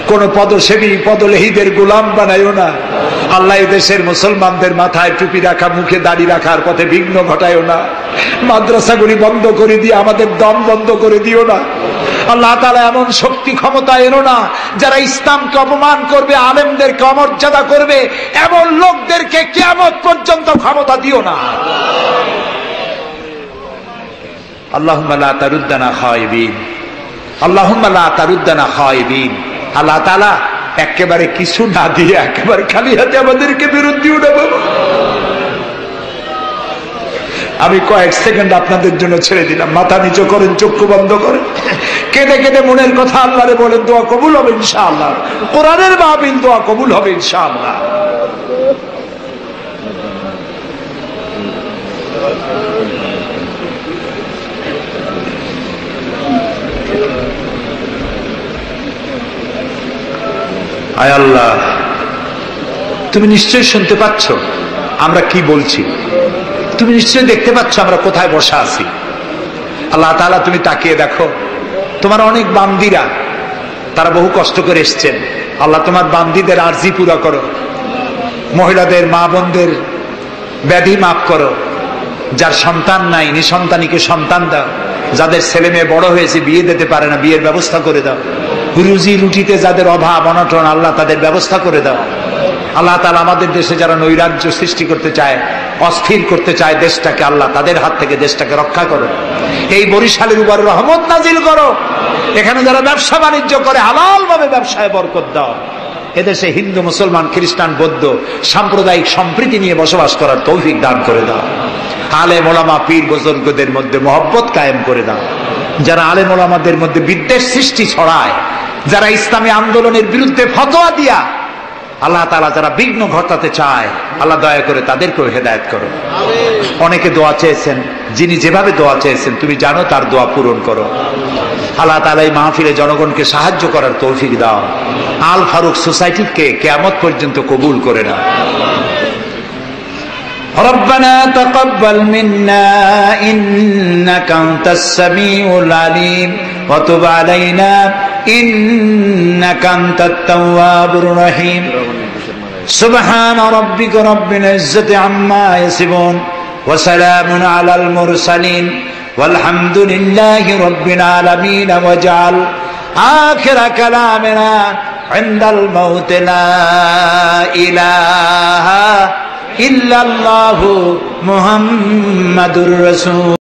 কোন পদসেবী পদলেহীদের গোলাম বানাইও না। আল্লাহ, এই দেশের মুসলমানদের মাথায় টুপি রাখা, মুখে দাড়ি রাখার পথে বিঘ্ন ঘটায়ও না। মাদ্রাসাগুলি বন্ধ করে দিয়ে আমাদের দম বন্ধ করে দিও না। আল্লাহ তাআলা, এমন শক্তি ক্ষমতা এনো না যারা ইসলামকে অপমান করবে, আলেমদেরকে অমর্যাদা করবে, এমন লোকদেরকে কিয়ামত পর্যন্ত ক্ষমতা দিও না। আল্লাহুম্মা লা তারুদ্দানা খায়বিন, আল্লাহুম্মা লা তারুদ্দানা খায়বিন। আল্লাহ তাআলা, একেবারে কিছু না দিয়ে একেবারে খালি হাতে আমাদেরকে ফেরত দিও না বাবা। আমি কয়েক সেকেন্ড আপনাদের জন্য ছেড়ে দিলাম। মাথা নিচু করেন, চক্ষু বন্ধ করেন, কেঁদে কেঁদে মনের কথা আল্লাহরে বলেন, দোয়া কবুল হবে ইনশাআল্লাহ। কোরআনের মাহফিল, দোয়া কবুল হবে ইনশাআল্লাহ। আয় আল্লাহ, তুমি নিশ্চয়ই শুনতে পাচ্ছ আমরা কি বলছি, তুমি নিশ্চয়ই দেখতে পাচ্ছ আমরা কোথায় বসা আছি। আল্লাহ তাআলা তুমি তাকিয়ে দেখো, তোমার অনেক বান্দীরা তারা বহু কষ্ট করে এসছেন। আল্লাহ তোমার বান্দীদের আরজি পুরা করো, মহিলাদের মা বোনদের ব্যাধি মাফ করো, যার সন্তান নাই নিঃসন্তানীকে সন্তান দাও, যাদের ছেলে মেয়ে বড় হয়েছে বিয়ে দিতে পারে না বিয়ের ব্যবস্থা করে দাও, রুজি রুটিতে যাদের অভাব অনটন আল্লাহ তাদের ব্যবস্থা করে দাও। আল্লাহ তাআলা আমাদের দেশে যারা নৈরাজ্য সৃষ্টি করতে চায়, অস্থির করতে চায় দেশটাকে, আল্লাহ তাদের হাত থেকে দেশটাকে রক্ষা করো। এই বরিশালের উপর রহমত নাজিল করো, এখানে যারা ব্যবসা বাণিজ্য করে হালাল ভাবে ব্যবসায় বরকত দাও। এদেশে হিন্দু মুসলমান খ্রিস্টান বৌদ্ধ সাম্প্রদায়িক সম্প্রীতি নিয়ে বসবাস করার তৌফিক দান করে দাও। আলেম ওলামা পীর বুজুর্গদের মধ্যে মহব্বত কায়েম করে দাও। যারা আলেম ওলামাদের মধ্যে বিদ্বেষ সৃষ্টি ছড়ায়, যারা ইসলামী আন্দোলনের বিরুদ্ধে ফতোয়া দিয়া আল্লাহ তাআলা যারা বিঘ্ন ঘটাতে চায়, আল্লাহ দয়া করে তাদেরকেও হেদায়েত করো। অনেকে দোয়া চেয়েছেন, যিনি যেভাবে দোয়া চেয়েছেন তুমি জানো, তার দোয়া পূরণ করো। আল্লাহ তাআলা এই মাহফিলে জনগণকে সাহায্য করার তৌফিক দাও। আল ফারুক সোসাইটিকে কিয়ামত পর্যন্ত কবুল করে নাও। ربنا تقبل منا إنك أنت السميع العليم وتب علينا إنك أنت التواب الرحيم سبحان ربك رب العزة عما يصفون وسلام على المرسلين والحمد لله رب العالمين واجعل آخر كلامنا عند الموت لا إله إلا الله محمد رسول